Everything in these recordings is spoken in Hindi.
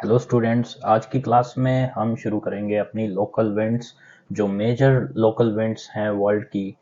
हेलो स्टूडेंट्स, आज की क्लास में हम शुरू करेंगे अपनी लोकल विंड्स। जो मेजर लोकल विंड्स हैं वर्ल्ड की,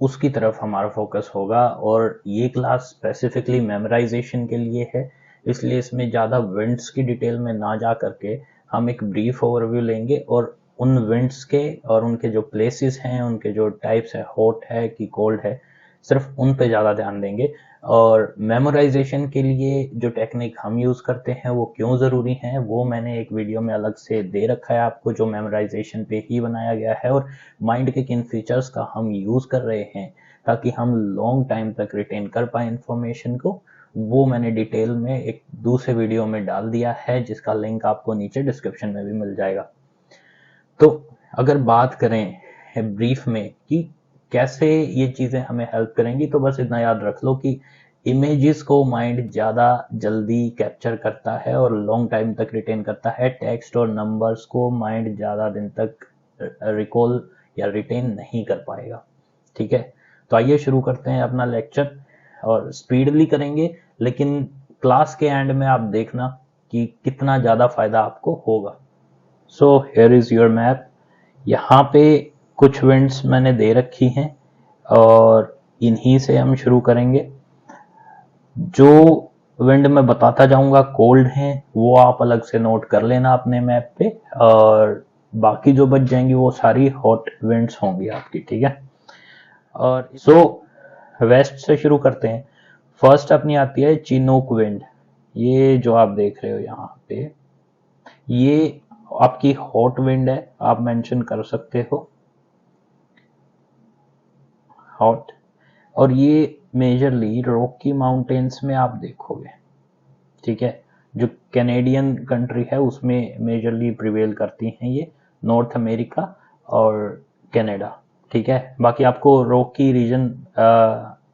उसकी तरफ हमारा फोकस होगा। और ये क्लास स्पेसिफिकली मेमोराइजेशन के लिए है, इसलिए इसमें ज़्यादा विंड्स की डिटेल में ना जा करके हम एक ब्रीफ ओवरव्यू लेंगे और उन विंड्स के और उनके जो प्लेसेस हैं, उनके जो टाइप्स है, हॉट है कि कोल्ड है, सिर्फ उन पे ज़्यादा ध्यान देंगे। और मेमोराइजेशन के लिए जो टेक्निक हम यूज़ करते हैं वो क्यों ज़रूरी है, वो मैंने एक वीडियो में अलग से दे रखा है आपको, जो मेमोराइजेशन पे ही बनाया गया है। और माइंड के किन फीचर्स का हम यूज़ कर रहे हैं ताकि हम लॉन्ग टाइम तक रिटेन कर पाए इंफॉर्मेशन को, वो मैंने डिटेल में एक दूसरे वीडियो में डाल दिया है, जिसका लिंक आपको नीचे डिस्क्रिप्शन में भी मिल जाएगा। तो अगर बात करें ब्रीफ में कि कैसे ये चीज़ें हमें हेल्प करेंगी, तो बस इतना याद रख लो कि इमेजेस को माइंड ज़्यादा जल्दी कैप्चर करता है और लॉन्ग टाइम तक रिटेन करता है। टेक्स्ट और नंबर्स को माइंड ज़्यादा दिन तक रिकॉल या रिटेन नहीं कर पाएगा। ठीक है, तो आइए शुरू करते हैं अपना लेक्चर। और स्पीडली करेंगे, लेकिन क्लास के एंड में आप देखना कि कितना ज़्यादा फायदा आपको होगा। So here is your map. यहाँ पे कुछ विंड्स मैंने दे रखी हैं और इन्हीं से हम शुरू करेंगे। जो विंड मैं बताता जाऊंगा कोल्ड हैं, वो आप अलग से नोट कर लेना अपने मैप पे, और बाकी जो बच जाएंगी वो सारी हॉट विंड्स होंगी आपकी। ठीक है, और वेस्ट से शुरू करते हैं। फर्स्ट अपनी आती है चिनूक विंड। ये जो आप देख रहे हो यहाँ पे, ये आपकी हॉट विंड है, आप मेंशन कर सकते हो हॉट। और ये मेजरली रॉकी माउंटेन्स में आप देखोगे। ठीक है, जो कैनेडियन कंट्री है उसमें मेजरली प्रिवेल करती हैं ये, नॉर्थ अमेरिका और कनाडा। ठीक है, बाकी आपको रॉकी रीजन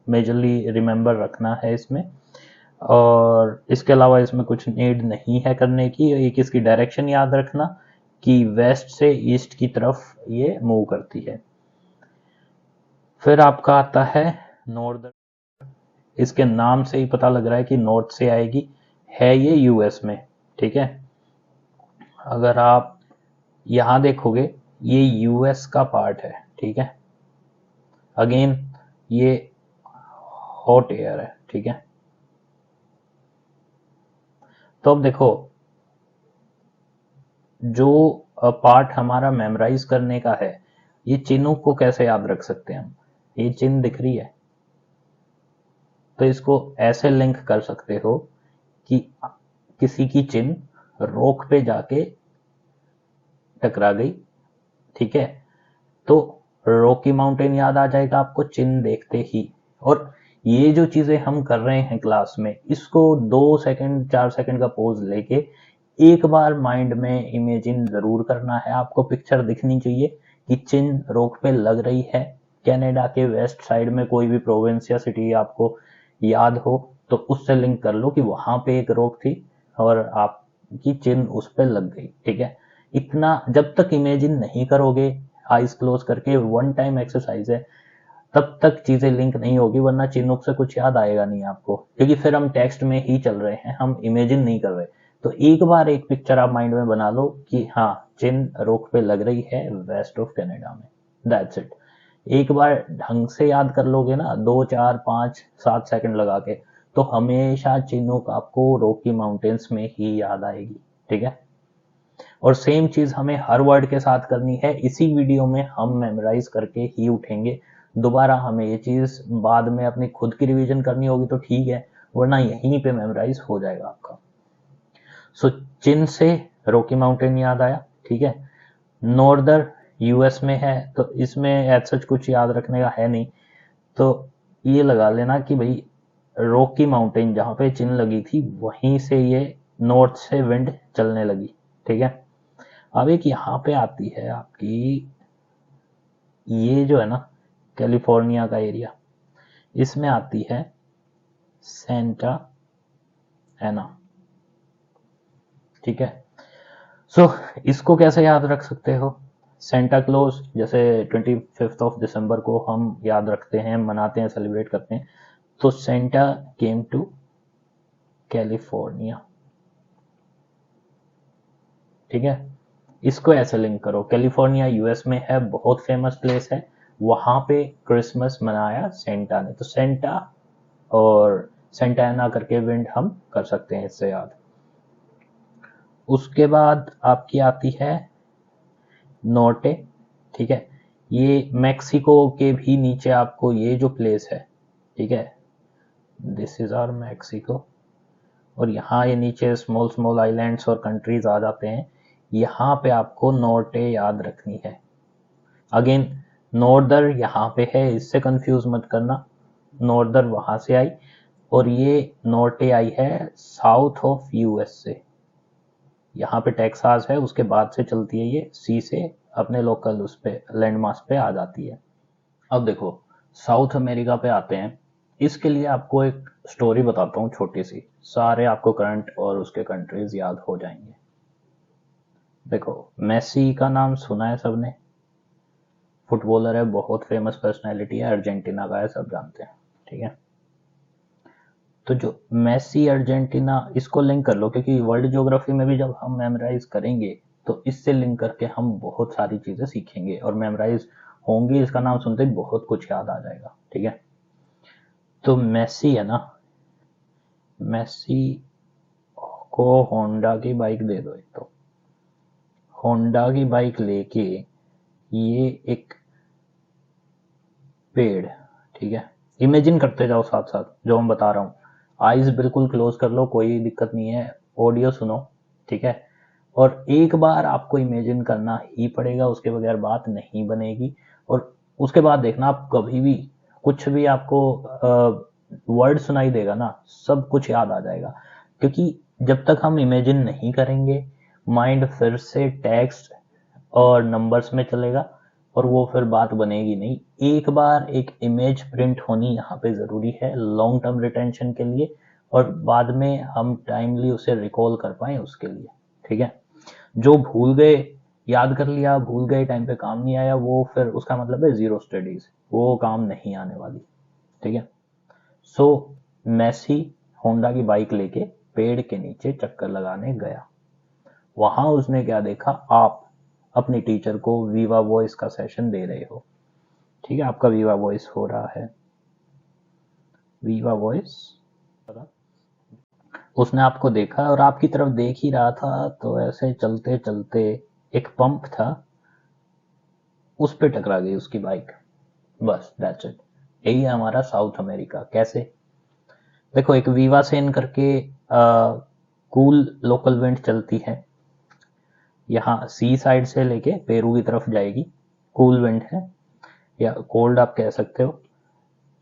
मेजरली रिमेंबर रखना है इसमें। और इसके अलावा इसमें कुछ नीड नहीं है करने की। एक इसकी डायरेक्शन याद रखना कि वेस्ट से ईस्ट की तरफ ये मूव करती है। फिर आपका आता है नॉर्दर्न। इसके नाम से ही पता लग रहा है कि नॉर्थ से आएगी, है ये यूएस में। ठीक है, अगर आप यहां देखोगे ये यूएस का पार्ट है। ठीक है, अगेन ये हॉट एयर है। ठीक है, तो अब देखो, जो पार्ट हमारा मेमोराइज करने का है, ये चिन्हों को कैसे याद रख सकते हैं हम। ये चिन्ह दिख रही है, तो इसको ऐसे लिंक कर सकते हो कि किसी की चिन्ह रॉक पे जाके टकरा गई। ठीक है, तो रॉकी माउंटेन याद आ जाएगा आपको चिन्ह देखते ही। और ये जो चीजें हम कर रहे हैं क्लास में, इसको 2 सेकंड 4 सेकंड का पोज लेके एक बार माइंड में इमेजिन जरूर करना है। आपको पिक्चर दिखनी चाहिए कि चिन्ह रॉक पे लग रही है। कनाडा के वेस्ट साइड में कोई भी प्रोविंस या सिटी आपको याद हो तो उससे लिंक कर लो कि वहां पे एक रॉक थी और आपकी चिन्ह उस पर लग गई। ठीक है, इतना जब तक इमेजिन नहीं करोगे आईज क्लोज करके, वन टाइम एक्सरसाइज है, तब तक चीजें लिंक नहीं होगी, वरना चिन्हों से कुछ याद आएगा नहीं आपको, क्योंकि फिर हम टेक्स्ट में ही चल रहे हैं, हम इमेजिन नहीं कर रहे। तो एक बार एक पिक्चर आप माइंड में बना लो कि हाँ, चिन्ह रोक पे लग रही है वेस्ट ऑफ कनाडा में। That's it. एक बार ढंग से याद कर लोगे ना, 2 4 5 7 सेकंड लगा के, तो हमेशा चिन्हों का आपको रॉकी माउंटेन्स में ही याद आएगी। ठीक है, और सेम चीज हमें हर वर्ड के साथ करनी है। इसी वीडियो में हम मेमोराइज करके ही उठेंगे। दोबारा हमें ये चीज बाद में अपनी खुद की रिवीजन करनी होगी तो ठीक है, वरना यहीं पे मेमोराइज हो जाएगा आपका। सो चिन से रॉकी माउंटेन याद आया। ठीक है, नॉर्दर्न यूएस में है, तो इसमें एज सच कुछ याद रखने का है नहीं, तो ये लगा लेना कि भाई रॉकी माउंटेन जहां पे चिन लगी थी वहीं से ये नॉर्थ से विंड चलने लगी। ठीक है, अब एक यहाँ पे आती है आपकी, ये जो है ना कैलिफोर्निया का एरिया, इसमें आती है सेंटा एना। ठीक है, सो इसको कैसे याद रख सकते हो। सेंटा क्लॉज, जैसे 25 दिसंबर को हम याद रखते हैं, मनाते हैं, सेलिब्रेट करते हैं, तो सेंटा केम टू कैलिफोर्निया। ठीक है, इसको ऐसे लिंक करो, कैलिफोर्निया यूएस में है, बहुत फेमस प्लेस है, वहां पे क्रिसमस मनाया सेंटा ने, तो सेंटा और सेंटाना करके विंड हम कर सकते हैं इससे याद। उसके बाद आपकी आती है नॉर्टे, ठीक है, ये मैक्सिको के भी नीचे आपको ये जो प्लेस है, ठीक है, दिस इज आवर मैक्सिको, और यहाँ ये नीचे स्मॉल स्मॉल आइलैंड्स और कंट्रीज आ जाते हैं, यहाँ पे आपको नॉर्टे याद रखनी है। अगेन नॉर्दर यहाँ पे है, इससे कंफ्यूज मत करना, नॉर्दर वहां से आई, और ये नॉर्टे आई है साउथ ऑफ यूएस से, यहाँ पे टेक्सास है, उसके बाद से चलती है ये सी से अपने लोकल उस पे लैंडमास पे आ जाती है। अब देखो साउथ अमेरिका पे आते हैं, इसके लिए आपको एक स्टोरी बताता हूँ छोटी सी, सारे आपको करंट और उसके कंट्रीज याद हो जाएंगे। देखो मेसी का नाम सुना है सबने, फुटबॉलर है, बहुत फेमस पर्सनैलिटी है, अर्जेंटीना का है, सब जानते हैं, ठीक है। तो जो मेसी अर्जेंटीना, इसको लिंक कर लो, क्योंकि वर्ल्ड ज्योग्राफी में भी जब हम मेमोराइज करेंगे तो इससे लिंक करके हम बहुत सारी चीजें सीखेंगे और मेमोराइज होंगी, इसका नाम सुनते ही बहुत कुछ याद आ जाएगा, ठीक है। तो मेसी है ना, मेसी को होंडा की बाइक दे दो, एक तो होंडा की बाइक लेके ये एक पेड़, ठीक है, इमेजिन करते जाओ साथ साथ जो मैं बता रहा हूँ, आईज बिल्कुल क्लोज कर लो, कोई दिक्कत नहीं है, ऑडियो सुनो, ठीक है, और एक बार आपको इमेजिन करना ही पड़ेगा, उसके बगैर बात नहीं बनेगी। और उसके बाद देखना आप कभी भी कुछ भी आपको वर्ड सुनाई देगा ना, सब कुछ याद आ जाएगा, क्योंकि जब तक हम इमेजिन नहीं करेंगे माइंड फिर से टेक्स्ट और नंबर्स में चलेगा और वो फिर बात बनेगी नहीं। एक बार एक इमेज प्रिंट होनी यहाँ पे जरूरी है लॉन्ग टर्म रिटेंशन के लिए, और बाद में हम टाइमली उसे रिकॉल कर पाए उसके लिए, ठीक है। जो भूल गए याद कर लिया, भूल गए टाइम पे काम नहीं आया, वो फिर उसका मतलब है जीरो स्टडीज, वो काम नहीं आने वाली, ठीक है। सो मेसी होंडा की बाइक लेके पेड़ के नीचे चक्कर लगाने गया, वहां उसने क्या देखा, आप अपने टीचर को वीवा वॉइस का सेशन दे रहे हो, ठीक है, आपका वीवा वॉइस हो रहा है, वीवा वॉइस, उसने आपको देखा और आपकी तरफ देख ही रहा था, तो ऐसे चलते चलते एक पंप था, उस पे टकरा गई उसकी बाइक, बस दैट्स इट। यही है हमारा साउथ अमेरिका। कैसे, देखो एक वीवा सेन करके कूल लोकल विंड चलती है, यहाँ सी साइड से लेके पेरू की तरफ जाएगी, कूल विंड है या कोल्ड आप कह सकते हो,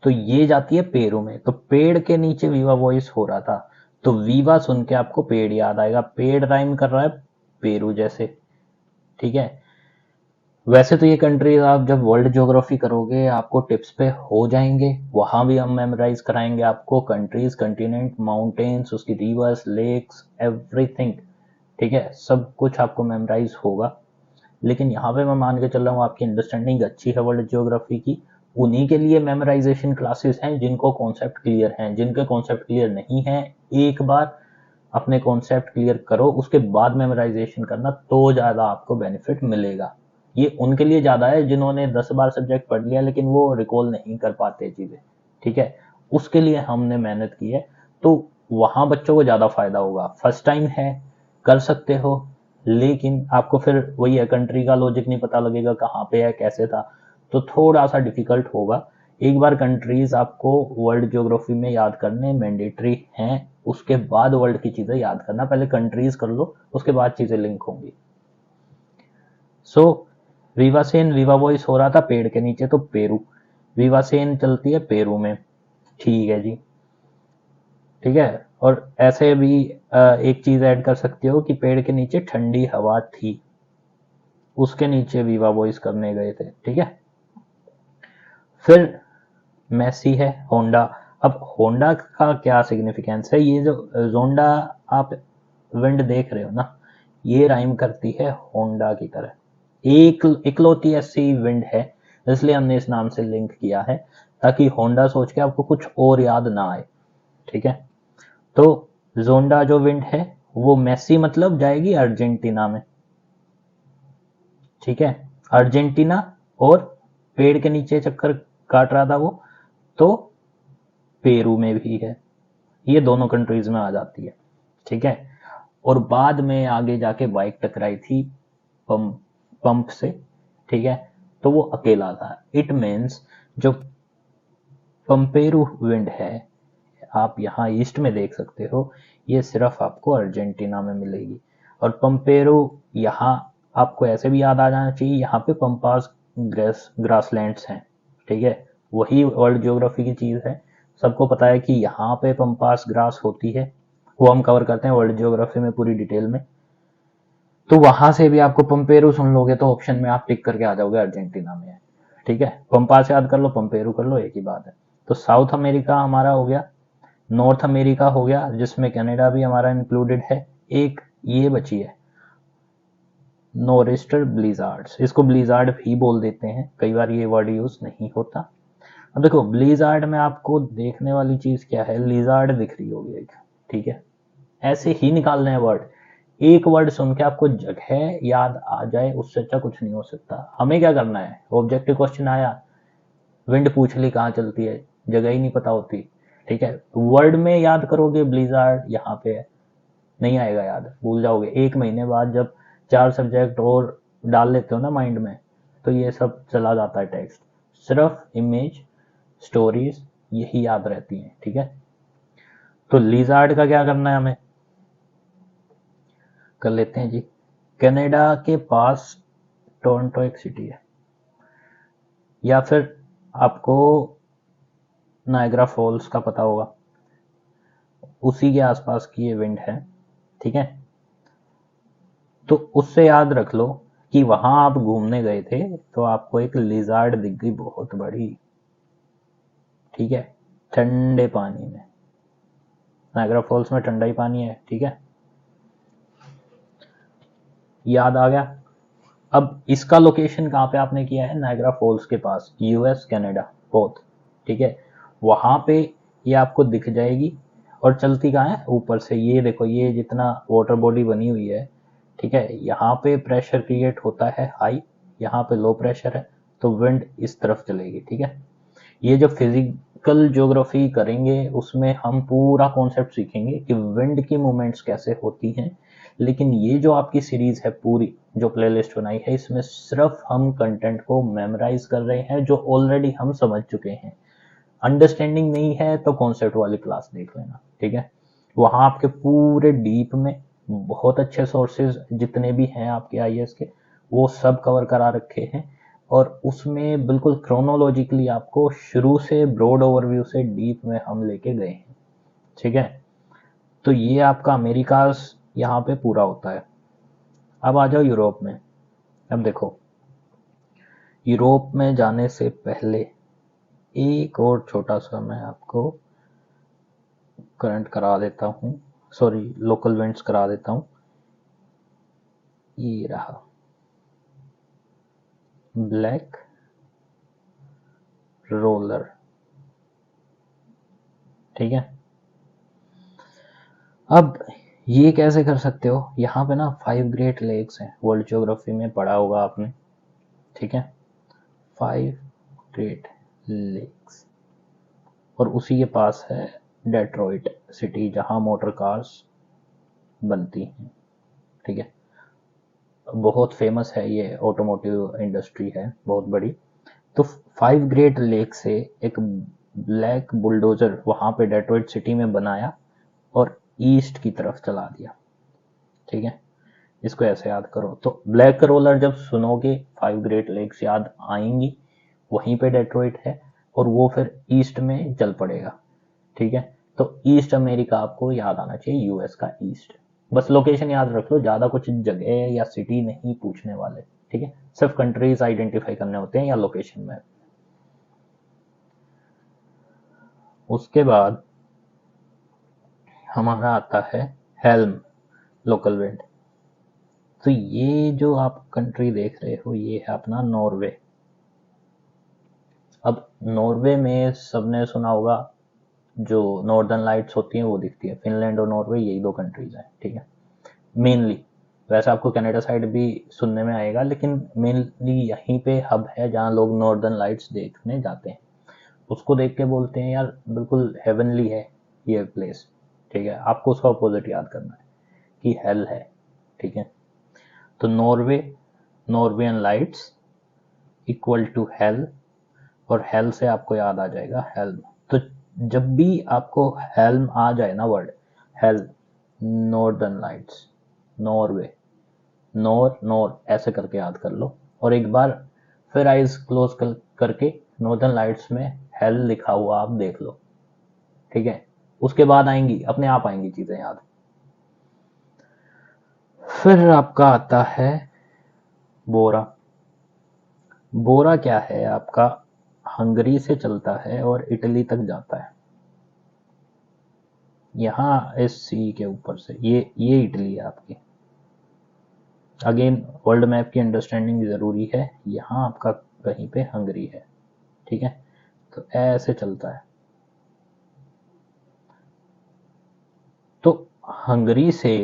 तो ये जाती है पेरू में, तो पेड़ के नीचे वीवा वॉइस हो रहा था, तो वीवा सुन के आपको पेड़ याद आएगा, पेड़ राइम कर रहा है पेरू जैसे, ठीक है। वैसे तो ये कंट्रीज आप जब वर्ल्ड ज्योग्राफी करोगे आपको टिप्स पे हो जाएंगे, वहां भी हम मेमोराइज कराएंगे आपको कंट्रीज, कंटिनेंट, माउंटेन्स, उसकी रिवर्स, लेक्स, एवरीथिंग, ठीक है, सब कुछ आपको मेमोराइज होगा। लेकिन यहाँ पे मैं मान के चल रहा हूँ आपकी अंडरस्टैंडिंग अच्छी है वर्ल्ड ज्योग्राफी की, उन्हीं के लिए मेमोराइजेशन क्लासेस हैं जिनको कॉन्सेप्ट क्लियर हैं, जिनके कॉन्सेप्ट क्लियर नहीं है एक बार अपने कॉन्सेप्ट क्लियर करो, उसके बाद मेमोराइजेशन करना, तो ज्यादा आपको बेनिफिट मिलेगा। ये उनके लिए ज्यादा है जिन्होंने 10 बार सब्जेक्ट पढ़ लिया लेकिन वो रिकॉल नहीं कर पाते चीजें, ठीक है, उसके लिए हमने मेहनत की है, तो वहां बच्चों को ज्यादा फायदा होगा। फर्स्ट टाइम है, कर सकते हो, लेकिन आपको फिर वही है, कंट्री का लॉजिक नहीं पता लगेगा कहाँ पे है कैसे था, तो थोड़ा सा डिफिकल्ट होगा। एक बार कंट्रीज आपको वर्ल्ड ज्योग्राफी में याद करने मैंडेटरी हैं, उसके बाद वर्ल्ड की चीजें याद करना, पहले कंट्रीज कर लो उसके बाद चीजें लिंक होंगी। सो वीवासेन वीवा वॉइस हो रहा था पेड़ के नीचे, तो पेरू, वीवासेन चलती है पेरू में, ठीक है जी, ठीक है। और ऐसे भी एक चीज ऐड कर सकते हो कि पेड़ के नीचे ठंडी हवा थी, उसके नीचे वीवा वॉइस करने गए थे, ठीक है। फिर मेसी है, होंडा, अब होंडा का क्या सिग्निफिकेंस है, ये जो जोंडा आप विंड देख रहे हो ना, ये राइम करती है होंडा की तरह, एक इकलौती ऐसी विंड है, इसलिए हमने इस नाम से लिंक किया है, ताकि होंडा सोच के आपको कुछ और याद ना आए, ठीक है। तो जोंडा जो विंड है वो मेसी मतलब जाएगी अर्जेंटीना में, ठीक है, अर्जेंटीना और पेड़ के नीचे चक्कर काट रहा था वो, तो पेरू में भी है, ये दोनों कंट्रीज में आ जाती है। ठीक है, और बाद में आगे जाके बाइक टकराई थी पंप से। ठीक है, तो वो अकेला था। इट मीन्स जो पंपेरू विंड है, आप यहाँ ईस्ट में देख सकते हो, ये सिर्फ आपको अर्जेंटीना में मिलेगी। और पंपेरू यहाँ आपको ऐसे भी याद आ जाना चाहिए, यहाँ पे पंपास ग्रासलैंड्स हैं। ठीक है, वही वर्ल्ड ज्योग्राफी की चीज है, सबको पता है कि यहाँ पे पंपास ग्रास होती है, वो हम कवर करते हैं वर्ल्ड ज्योग्राफी में पूरी डिटेल में। तो वहां से भी आपको पंपेरू सुन लोगे तो ऑप्शन में आप टिक करके आ जाओगे अर्जेंटीना में है। ठीक है, पंपास याद कर लो, पंपेरू कर लो, एक ही बात है। तो साउथ अमेरिका हमारा हो गया, नॉर्थ अमेरिका हो गया जिसमें कनाडा भी हमारा इंक्लूडेड है। एक ये बची है नॉरेस्टर ब्लिजार्ड्स, इसको ब्लिजार्ड भी बोल देते हैं, कई बार ये वर्ड यूज नहीं होता। अब देखो ब्लिजार्ड में आपको देखने वाली चीज क्या है, लिजार्ड दिख रही होगी एक। ठीक है, ऐसे ही निकालने हैं वर्ड, एक वर्ड सुन के आपको जगह याद आ जाए, उससे अच्छा कुछ नहीं हो सकता। हमें क्या करना है, ऑब्जेक्टिव क्वेश्चन आया, विंड पूछ ली कहाँ चलती है, जगह ही नहीं पता होती। ठीक है, वर्ड में याद करोगे ब्लिजार्ड यहाँ पे है, नहीं आएगा याद, भूल जाओगे। एक महीने बाद जब 4 सब्जेक्ट और डाल लेते हो ना माइंड में, तो ये सब चला जाता है टेक्स्ट, सिर्फ इमेज स्टोरीज यही याद रहती हैं। ठीक है, तो लिजार्ड का क्या करना है हमें, कर लेते हैं जी। कनाडा के पास टोरंटो एक सिटी है, या फिर आपको नायग्रा फॉल्स का पता होगा, उसी के आसपास की ये विंड है। ठीक है, तो उससे याद रख लो कि वहां आप घूमने गए थे तो आपको एक लिजार्ड दिख गई बहुत बड़ी। ठीक है, ठंडे पानी में, नायग्रा फॉल्स में ठंडा ही पानी है। ठीक है, याद आ गया। अब इसका लोकेशन कहाँ पे आपने किया है, नायग्रा फॉल्स के पास, यूएस कनाडा बोथ। ठीक है, वहां पे ये आपको दिख जाएगी, और चलती कहाँ है, ऊपर से। ये देखो, ये जितना वाटर बॉडी बनी हुई है, ठीक है, यहाँ पे प्रेशर क्रिएट होता है हाई, यहाँ पे लो प्रेशर है, तो विंड इस तरफ चलेगी। ठीक है, ये जो फिजिकल ज्योग्राफी करेंगे उसमें हम पूरा कॉन्सेप्ट सीखेंगे कि विंड की मूवमेंट्स कैसे होती हैं। लेकिन ये जो आपकी सीरीज है पूरी, जो प्लेलिस्ट बनाई है, इसमें सिर्फ हम कंटेंट को मेमोराइज कर रहे हैं जो ऑलरेडी हम समझ चुके हैं। अंडरस्टैंडिंग नहीं है तो कॉन्सेप्ट वाली क्लास देख लेना। ठीक है, वहां आपके पूरे डीप में बहुत अच्छे सोर्सेज जितने भी हैं आपके आईएएस के, वो सब कवर करा रखे हैं, और उसमें बिल्कुल क्रोनोलॉजिकली आपको शुरू से ब्रॉड ओवरव्यू से डीप में हम लेके गए हैं। ठीक है, तो ये आपका अमेरिका यहाँ पे पूरा होता है। अब आ जाओ यूरोप में। अब देखो, यूरोप में जाने से पहले एक और छोटा सा मैं आपको करंट करा देता हूँ, सॉरी लोकल विंड्स करा देता हूँ। ये रहा ब्लैक रोलर। ठीक है, अब ये कैसे कर सकते हो, यहाँ पे ना 5 ग्रेट लेक्स हैं, वर्ल्ड ज्योग्राफी में पढ़ा होगा आपने। ठीक है, 5 ग्रेट लेक्स, और उसी के पास है डेट्रॉइट सिटी जहां मोटर कार्स बनती हैं। ठीक है, बहुत फेमस है, ये ऑटोमोटिव इंडस्ट्री है बहुत बड़ी। तो 5 ग्रेट लेक से एक ब्लैक बुलडोजर वहां पे डेट्रॉइट सिटी में बनाया और ईस्ट की तरफ चला दिया। ठीक है, इसको ऐसे याद करो। तो ब्लैक रोलर जब सुनोगे 5 ग्रेट लेक्स याद आएंगी, वहीं पे डेट्रॉइट है, और वो फिर ईस्ट में चल पड़ेगा। ठीक है, तो ईस्ट अमेरिका आपको याद आना चाहिए, यूएस का ईस्ट। बस लोकेशन याद रख लो, ज्यादा कुछ जगह या सिटी नहीं पूछने वाले। ठीक है, सिर्फ कंट्रीज आइडेंटिफाई करने होते हैं या लोकेशन में। उसके बाद हमारा आता है हेल्म लोकल विंड। तो ये जो आप कंट्री देख रहे हो, ये है अपना नॉर्वे। अब नॉर्वे में सबने सुना होगा, जो नॉर्दर्न लाइट्स होती हैं वो दिखती है। फिनलैंड और नॉर्वे, यही दो कंट्रीज हैं। ठीक है, मेनली वैसे आपको कनाडा साइड भी सुनने में आएगा, लेकिन मेनली यहीं पे हब है जहाँ लोग नॉर्दर्न लाइट्स देखने जाते हैं। उसको देख के बोलते हैं यार बिल्कुल हेवनली है ये प्लेस। ठीक है, आपको उसका अपोजिट याद करना है कि हेल है। ठीक है, तो Norway, Norwegian lights equal to hell, और हेल से आपको याद आ जाएगा हेल्म। तो जब भी आपको हेल्म आ जाए ना word, hello, northern lights, Norway, nor ऐसे करके याद कर लो, और एक बार फिर आइज क्लोज करके नॉर्दर्न लाइट्स में हेल लिखा हुआ आप देख लो। ठीक है, उसके बाद आएंगी, अपने आप आएंगी चीजें याद। फिर आपका आता है बोरा। बोरा क्या है आपका, हंगरी से चलता है और इटली तक जाता है। यहाँ इस सी के ऊपर से ये इटली है आपकी। अगेन वर्ल्ड मैप की अंडरस्टैंडिंग जरूरी है। यहाँ आपका कहीं पे हंगरी है। ठीक है, तो ऐसे चलता है। तो हंगरी से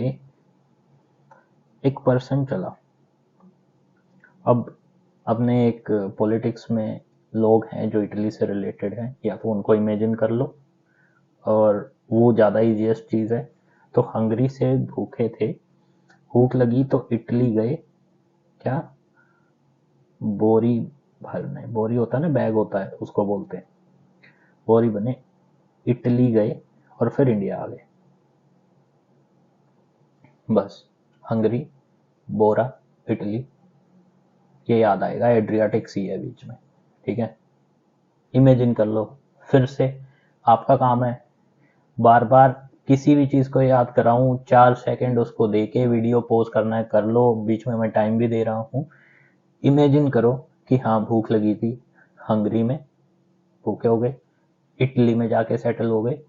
एक पर्सन चला। अब अपने एक पॉलिटिक्स में लोग हैं जो इटली से रिलेटेड हैं, या तो उनको इमेजिन कर लो, और वो ज़्यादा इजीएस्ट चीज़ है। तो हंगरी से भूखे थे, भूख लगी तो इटली गए, क्या, बोरी भरने, बोरी होता है ना, बैग होता है, उसको बोलते हैं, बोरी बने, इटली गए और फिर इंडिया आ गए। बस हंगरी, बोरा, इटली, ये याद आएगा। एड्रियाटिक सी है बीच में। ठीक है, इमेजिन कर लो। फिर से आपका काम है बार बार किसी भी चीज को याद कराऊं, 4 सेकंड उसको देके वीडियो पॉज करना है, कर लो, बीच में मैं टाइम भी दे रहा हूं। इमेजिन करो कि हाँ भूख लगी थी, हंगरी में भूखे हो गए, इटली में जाके सेटल हो गए,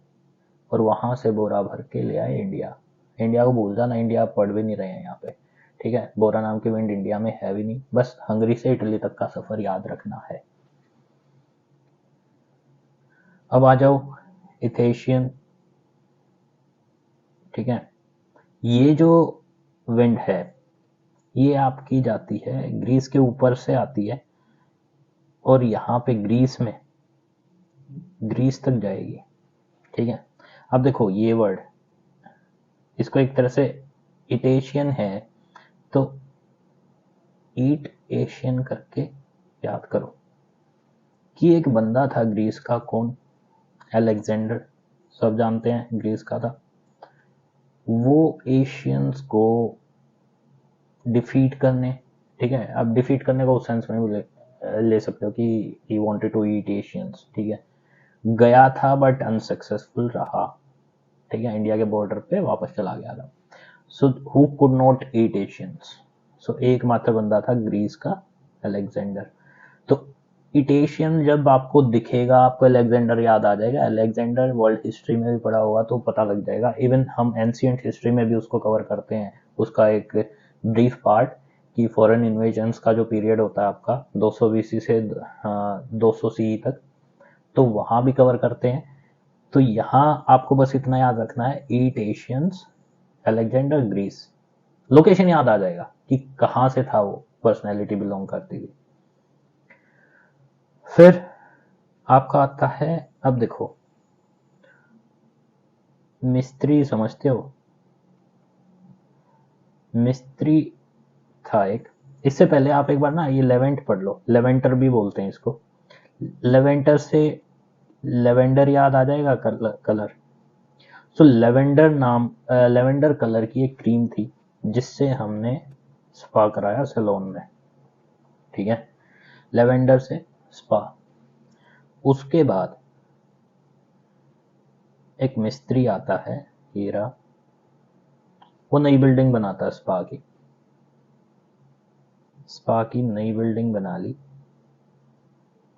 और वहां से बोरा भर के ले आए इंडिया। इंडिया को भूल जाना, इंडिया आप पढ़ भी नहीं रहे हैं यहाँ पे। ठीक है, बोरा नाम की विंड इंडिया में है भी नहीं, बस हंगरी से इटली तक का सफर याद रखना है। अब आ जाओ इथेशियन। ठीक है, ये जो विंड है ये आपकी जाती है ग्रीस के ऊपर से आती है, और यहाँ पे ग्रीस में, ग्रीस तक जाएगी। ठीक है, अब देखो ये वर्ड, इसको एक तरह से इटेशियन है, तो ईट एशियन करके याद करो कि एक बंदा था ग्रीस का, कौन, अलेक्जेंडर, सब जानते हैं ग्रीस का था। वो एशियंस को डिफीट करने, ठीक है, अब डिफीट करने को उस सेंस में भी ले सकते हो कि he wanted to eat Asians. ठीक है, गया था बट अनसक्सेसफुल रहा। ठीक है, इंडिया के बॉर्डर पे वापस चला गया था। So who could not eat Asians, so एकमात्र बंदा था ग्रीस का, अलेक्जेंडर। तो इटेशियन जब आपको दिखेगा, आपको अलेक्जेंडर याद आ जाएगा। अलेक्जेंडर वर्ल्ड हिस्ट्री में भी पढ़ा होगा तो पता लग जाएगा, इवन हम एंशियंट हिस्ट्री में भी उसको कवर करते हैं, उसका एक ब्रीफ पार्ट, कि फॉरेन इन्वेजन्स का जो पीरियड होता है आपका 200 बीसी से 200 सी तक, तो वहां भी कवर करते हैं। तो यहाँ आपको बस इतना याद रखना है, ईट एशियंस, अलेक्जेंडर, ग्रीस, लोकेशन याद आ जाएगा कि कहां से था वो पर्सनैलिटी बिलोंग करती थी। फिर आपका आता है, अब देखो मिस्त्री, समझते हो, मिस्त्री था एक। इससे पहले आप एक बार ना ये लेवेंट पढ़ लो, लेवेंटर भी बोलते हैं इसको। लेवेंटर से लेवेंडर याद आ जाएगा, कलर। सो लेवेंडर नाम, लेवेंडर कलर की एक क्रीम थी जिससे हमने स्पा कराया सैलून में। ठीक है, लेवेंडर से स्पा। उसके बाद एक मिस्त्री आता है, हीरा, वो नई बिल्डिंग बनाता है स्पा की, स्पा की नई बिल्डिंग बना ली,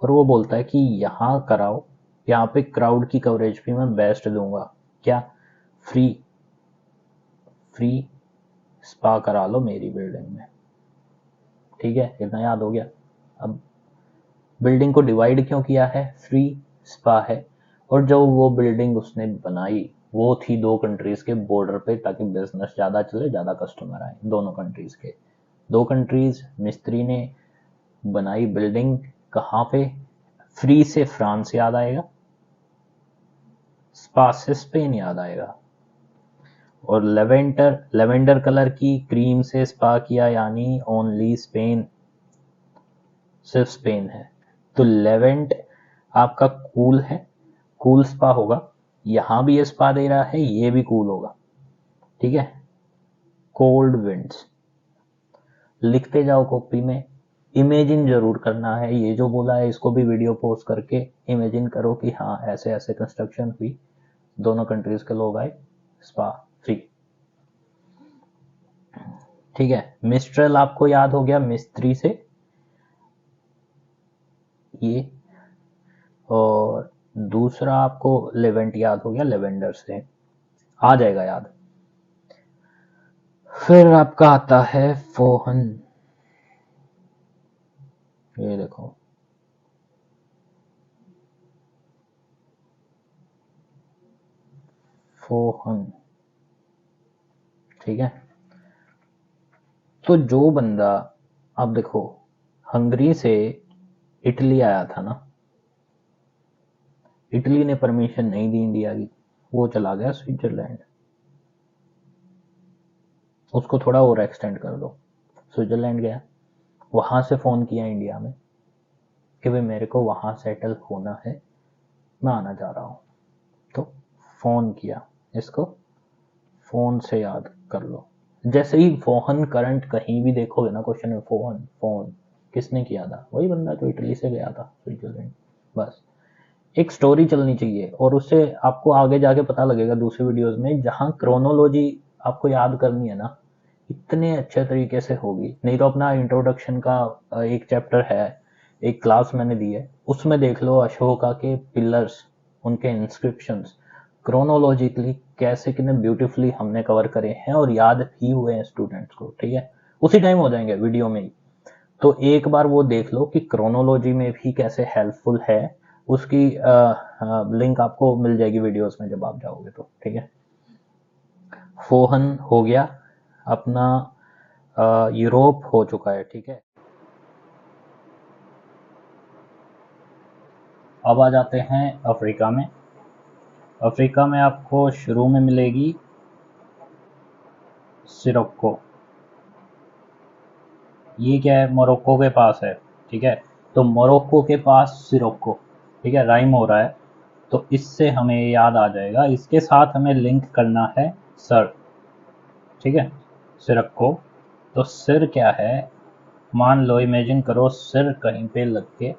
और वो बोलता है कि यहाँ कराओ, यहाँ पे क्राउड की कवरेज भी मैं बेस्ट दूंगा, क्या, फ्री, फ्री स्पा करा लो मेरी बिल्डिंग में। ठीक है, इतना याद हो गया। अब बिल्डिंग को डिवाइड क्यों किया है, फ्री स्पा है, और जो वो बिल्डिंग उसने बनाई वो थी दो कंट्रीज के बॉर्डर पे, ताकि बिजनेस ज़्यादा चले, ज़्यादा कस्टमर आए दोनों कंट्रीज के। दो कंट्रीज, मिस्त्री ने बनाई बिल्डिंग कहाँ पे? फ्री से फ्रांस याद आएगा, स्पा से स्पेन याद आएगा, और लेवेंडर कलर की क्रीम से स्पा किया, यानी ओनली स्पेन, सिर्फ स्पेन है। तो लेवेंट आपका कूल है, कूल स्पा होगा। यहां भी ये स्पा दे रहा है, ये भी कूल होगा, ठीक है। कोल्ड विंड्स लिखते जाओ कॉपी में, इमेजिन जरूर करना है। ये जो बोला है इसको भी वीडियो पोस्ट करके इमेजिन करो कि हाँ ऐसे ऐसे कंस्ट्रक्शन हुई, दोनों कंट्रीज के लोग आए, स्पा फ्री, ठीक है। मिस्ट्रल आपको याद हो गया मिस्त्री से, ये, और दूसरा आपको लेवेंट याद हो गया लेवेंडर से, आ जाएगा याद। फिर आपका आता है फोहन, ये देखो, फोहन, ठीक है। तो जो बंदा, अब देखो, हंगरी से इटली आया था ना, इटली ने परमिशन नहीं दी इंडिया की, वो चला गया स्विट्जरलैंड। उसको थोड़ा और एक्सटेंड कर दो, स्विट्जरलैंड गया, वहां से फोन किया इंडिया में कि भाई मेरे को वहां सेटल होना है, मैं आना चाह रहा हूं। तो फोन किया, इसको फोन से याद कर लो। जैसे ही फोन करंट कहीं भी देखोगे ना क्वेश्चन में, फोन फोन किसने किया था? वही बंदा जो इटली से गया था स्विट्जरलैंड। बस एक स्टोरी चलनी चाहिए, और उससे आपको आगे जाके पता लगेगा दूसरी वीडियोस में, जहां क्रोनोलॉजी आपको याद करनी है ना, इतने अच्छे तरीके से होगी। नहीं तो अपना इंट्रोडक्शन का एक चैप्टर है, एक क्लास मैंने दी है, उसमें देख लो अशोका के पिलर्स, उनके इंस्क्रिप्शंस क्रोनोलॉजिकली कैसे कितने ब्यूटीफुली हमने कवर करे हैं, और याद भी हुए हैं स्टूडेंट्स को, ठीक है। उसी टाइम हो जाएंगे वीडियो में ही। तो एक बार वो देख लो कि क्रोनोलॉजी में भी कैसे हेल्पफुल है, उसकी लिंक आपको मिल जाएगी वीडियोस में जब आप जाओगे तो, ठीक है। फोहन हो गया अपना, यूरोप हो चुका है, ठीक है। अब आ जाते हैं अफ्रीका में। अफ्रीका में आपको शुरू में मिलेगी सिरोक्को। ये क्या है? मोरक्को के पास है, ठीक है। तो मोरक्को के पास सिरोक्को, ठीक है, राइम हो रहा है, तो इससे हमें याद आ जाएगा। इसके साथ हमें लिंक करना है सर, ठीक है, सिरक्को। तो सिर क्या है? मान लो, इमेजिन करो सिर कहीं पे लग के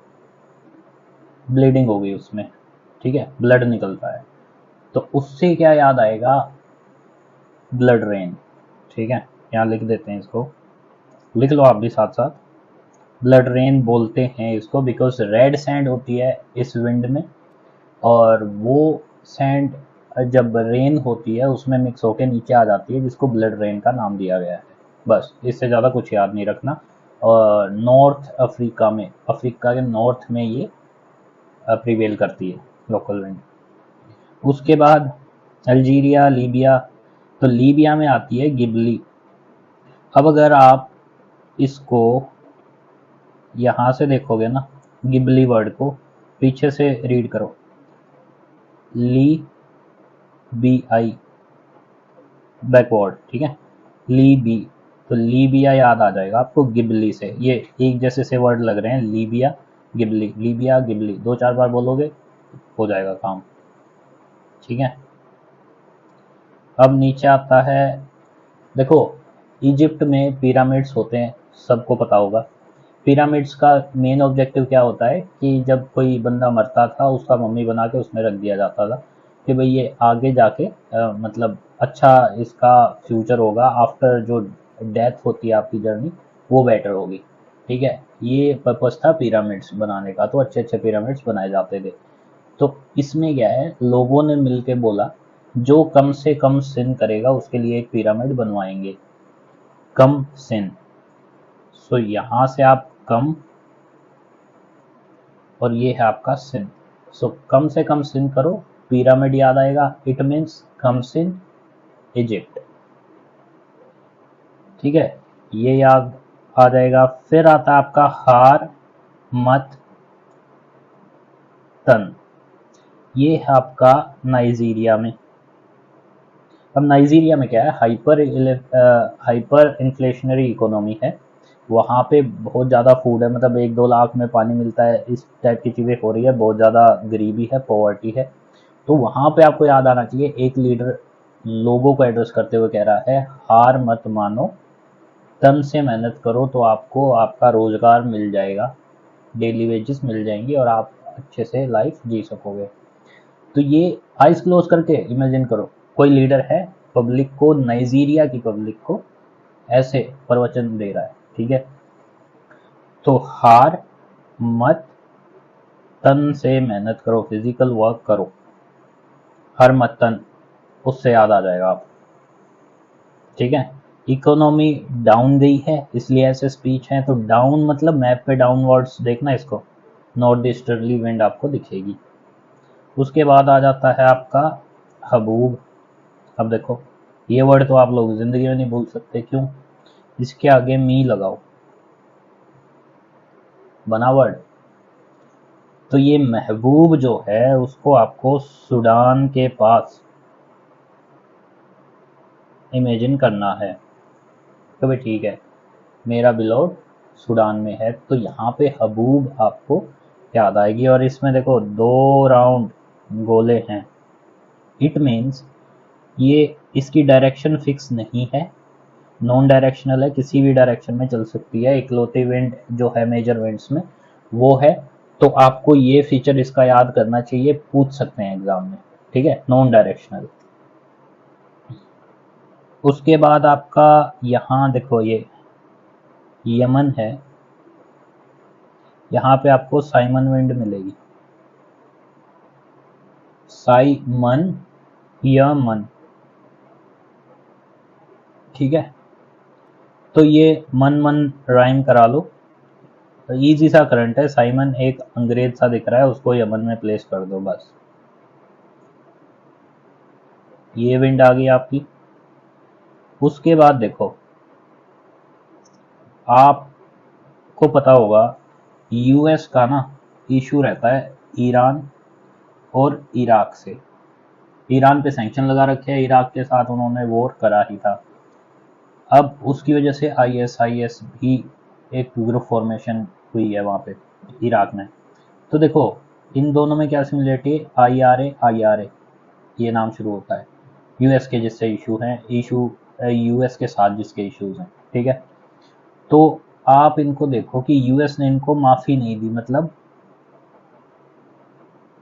ब्लीडिंग हो गई उसमें, ठीक है, ब्लड निकल रहा है, तो उससे क्या याद आएगा? ब्लड रेन, ठीक है। यहाँ लिख देते हैं इसको, लिख लो आप भी साथ साथ। ब्लड रेन बोलते हैं इसको बिकॉज रेड सैंड होती है इस विंड में, और वो सैंड जब रेन होती है उसमें मिक्स होकर नीचे आ जाती है, जिसको ब्लड रेन का नाम दिया गया है। बस इससे ज़्यादा कुछ याद नहीं रखना। और नॉर्थ अफ्रीका में, अफ्रीका के नॉर्थ में ये प्रिवेल करती है लोकल विंड। उसके बाद अल्जीरिया, लीबिया, तो लीबिया में आती है गिबली। अब अगर आप इसको यहाँ से देखोगे ना, गिबली वर्ड को पीछे से रीड करो, ली बी आई, बैकवर्ड, ठीक है, लीबी, तो लीबिया याद आ जाएगा आपको गिबली से। ये एक जैसे से वर्ड लग रहे हैं, लीबिया गिबली, लीबिया गिबली, दो चार बार बोलोगे हो जाएगा काम, ठीक है। अब नीचे आता है, देखो, इजिप्ट में पिरामिड्स होते हैं, सबको पता होगा। पिरामिड्स का मेन ऑब्जेक्टिव क्या होता है कि जब कोई बंदा मरता था, उसका मम्मी बना के उसमें रख दिया जाता था कि भाई ये आगे जाके मतलब अच्छा इसका फ्यूचर होगा, आफ्टर जो डेथ होती है आपकी जर्नी, वो बेटर होगी, ठीक है। ये पर्पस था पिरामिड्स बनाने का, तो अच्छे अच्छे पिरामिड्स बनाए जाते थे। तो इसमें क्या है, लोगों ने मिलके बोला जो कम से कम सिन करेगा उसके लिए एक पिरामिड बनवाएंगे, कम सिन। सो यहाँ से आप कम, और ये है आपका सिन। सो कम से कम सिन करो, पिरामिड याद आएगा, it means comes in Egypt. ठीक है, ये याद आ जाएगा। फिर आता है आपका हार मत तन, ये है आपका नाइजीरिया में। अब नाइजीरिया में क्या है, हाइपर इन्फ्लेशनरी इकोनॉमी है, वहाँ पे बहुत ज़्यादा फूड है, मतलब 1-2 लाख में पानी मिलता है, इस टाइप की चीज़ें हो रही है, बहुत ज़्यादा गरीबी है, पॉवर्टी है। तो वहाँ पे आपको याद आना चाहिए, एक लीडर लोगों को एड्रेस करते हुए कह रहा है, हार मत मानो, तन से मेहनत करो तो आपको आपका रोजगार मिल जाएगा, डेली वेजेस मिल जाएंगी और आप अच्छे से लाइफ जी सकोगे। तो ये आइज क्लोज करके इमेजिन करो, कोई लीडर है, पब्लिक को, नाइजीरिया की पब्लिक को ऐसे प्रवचन दे रहा है। ठीक है, तो हार मत तन से मेहनत करो, फिजिकल वर्क करो, हर मत तन, उससे याद आ जाएगा आप। ठीक है, इकोनॉमी डाउन गई है इसलिए ऐसे स्पीच है। तो डाउन मतलब मैप पे डाउनवर्ड्स देखना इसको, नॉर्थ ईस्टर्ली विंड आपको दिखेगी। उसके बाद आ जाता है आपका हबूब। अब देखो, ये वर्ड तो आप लोग जिंदगी में नहीं भूल सकते, क्यों, इसके आगे मी लगाओ, बना वर्ड। तो ये महबूब जो है उसको आपको सूडान के पास इमेजिन करना है। तो भाई ठीक है, मेरा बिलोड सूडान में है, तो यहाँ पे हबूब आपको याद आएगी। और इसमें देखो 2 राउंड गोले हैं, इट मीन्स ये, इसकी डायरेक्शन फिक्स नहीं है, नॉन डायरेक्शनल है, किसी भी डायरेक्शन में चल सकती है। इकलौती विंड जो है मेजर विंड्स में वो है। तो आपको ये फीचर इसका याद करना चाहिए, पूछ सकते हैं एग्जाम में। ठीक है, नॉन डायरेक्शनल। उसके बाद आपका यहाँ देखो, ये यमन है, यहाँ पे आपको साइमन विंड मिलेगी, साइमन यमन। ठीक है, तो ये मन मन राइम करा लो, इजी सा करंट है, साइमन एक अंग्रेज सा दिख रहा है, उसको यमन में प्लेस कर दो बस। ये विंड आ गई आपकी। उसके बाद देखो, आपको पता होगा यूएस का ना इशू रहता है ईरान और इराक से। ईरान पे सैंक्शन लगा रखे हैं, इराक के साथ उन्होंने वॉर करा ही था। अब उसकी वजह से आईएसआईएस भी एक ग्रुप फॉर्मेशन हुई है वहाँ पे इराक में। तो देखो, इन दोनों में क्या सिमिलरिटी है, आईआरए ये नाम शुरू होता है, यूएस के जिससे इशू हैं, यूएस के साथ जिसके इश्यूज हैं। ठीक है, तो आप इनको देखो कि यूएस ने इनको माफी नहीं दी, मतलब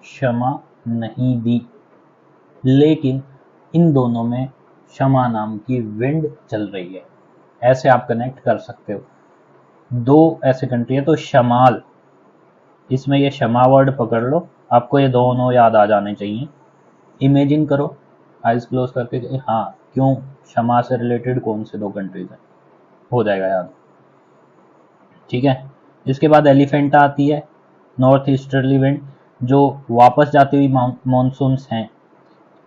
क्षमा नहीं दी, लेकिन इन दोनों में क्षमा नाम की विंड चल रही है। ऐसे आप कनेक्ट कर सकते हो, दो ऐसे कंट्री है, तो शमाल, इसमें ये क्षमा वर्ड पकड़ लो, आपको ये दोनों याद आ जाने चाहिए। इमेजिन करो आइज क्लोज करके, हाँ क्यों, क्षमा से रिलेटेड कौन से 2 कंट्रीज हैं, हो जाएगा याद। ठीक है, इसके बाद एलिफेंटा आती है, नॉर्थ ईस्टर्ली विंड, जो वापस जाती हुई मानसून्स हैं,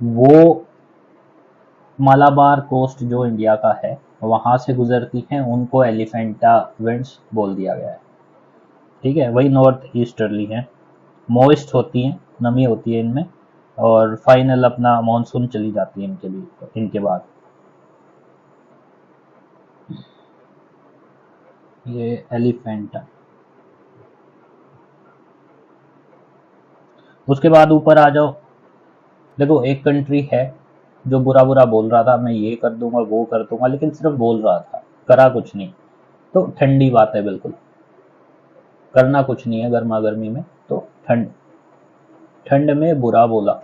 वो मालाबार कोस्ट जो इंडिया का है वहां से गुजरती हैं, उनको एलिफेंटा विंड्स बोल दिया गया है। ठीक है, वही नॉर्थ ईस्टर्ली हैं, मॉइस्ट होती हैं, नमी होती है इनमें, और फाइनल अपना मॉनसून चली जाती है इनके लिए, इनके बाद। ये एलिफेंटा। उसके बाद ऊपर आ जाओ, देखो एक कंट्री है जो बुरा बुरा बोल रहा था, मैं ये कर दूंगा वो कर दूंगा, लेकिन सिर्फ बोल रहा था, करा कुछ नहीं। तो ठंडी बात है बिल्कुल, करना कुछ नहीं है गर्मा गर्मी में, तो ठंड, ठंड में बुरा बोला,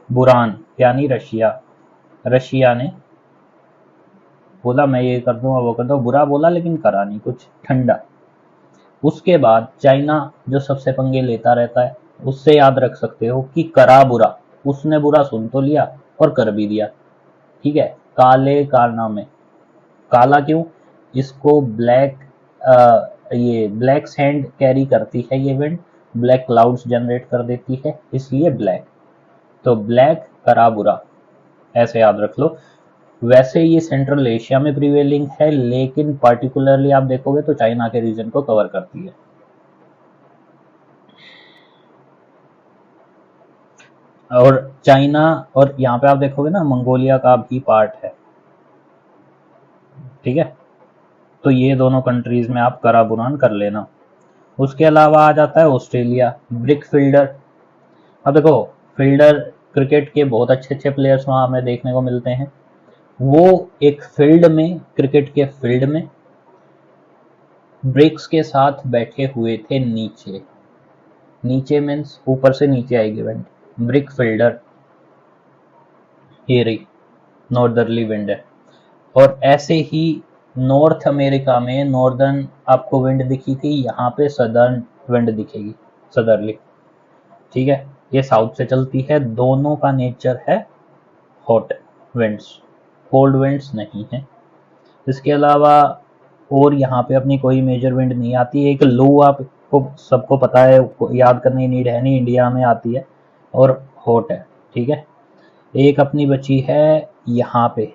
बुरान यानी रशिया, रशिया ने बोला मैं ये कर दूंगा वो कर दूंगा, बुरा बोला लेकिन करा नहीं कुछ, ठंडा। उसके बाद चाइना जो सबसे पंगे लेता रहता है, उससे याद रख सकते हो कि करा बुरा, उसने बुरा सुन तो लिया और कर भी दिया। ठीक है, काले कारनामे, काला क्यों, इसको ब्लैक, ये ब्लैक सैंड कैरी करती है ये विंड, ब्लैक क्लाउड्स जनरेट कर देती है, इसलिए ब्लैक। तो ब्लैक कराबुरा, ऐसे याद रख लो। वैसे ये सेंट्रल एशिया में प्रिवेलिंग है, लेकिन पर्टिकुलरली आप देखोगे तो चाइना के रीजन को कवर करती है। और चाइना, और यहाँ पे आप देखोगे ना मंगोलिया का भी पार्ट है, ठीक है। तो ये दोनों कंट्रीज में आप कराबुरान कर लेना। उसके अलावा आ जाता है ऑस्ट्रेलिया, ब्रिक फील्डर। अब देखो, फील्डर क्रिकेट के बहुत अच्छे अच्छे प्लेयर्स वहां हमें देखने को मिलते हैं। वो एक फील्ड में, क्रिकेट के फील्ड में ब्रिक्स के साथ बैठे हुए थे नीचे। नीचे मीन्स ऊपर से नीचे आएगी विंड, ब्रिक फील्डर। ये रही नॉर्दर्ली विंड है। और ऐसे ही नॉर्थ अमेरिका में नॉर्दर्न आपको विंड दिखी थी, यहाँ पे सदर्न विंड दिखेगी, सदर्ली, ठीक है। ये साउथ से चलती है, दोनों का नेचर है हॉट विंड्स, कोल्ड विंड्स नहीं है। इसके अलावा और यहाँ पे अपनी कोई मेजर विंड नहीं आती। एक लू आपको सबको पता है, याद करने की नीड है नहीं, इंडिया में आती है और हॉट है, ठीक है। एक अपनी बची है यहाँ पे,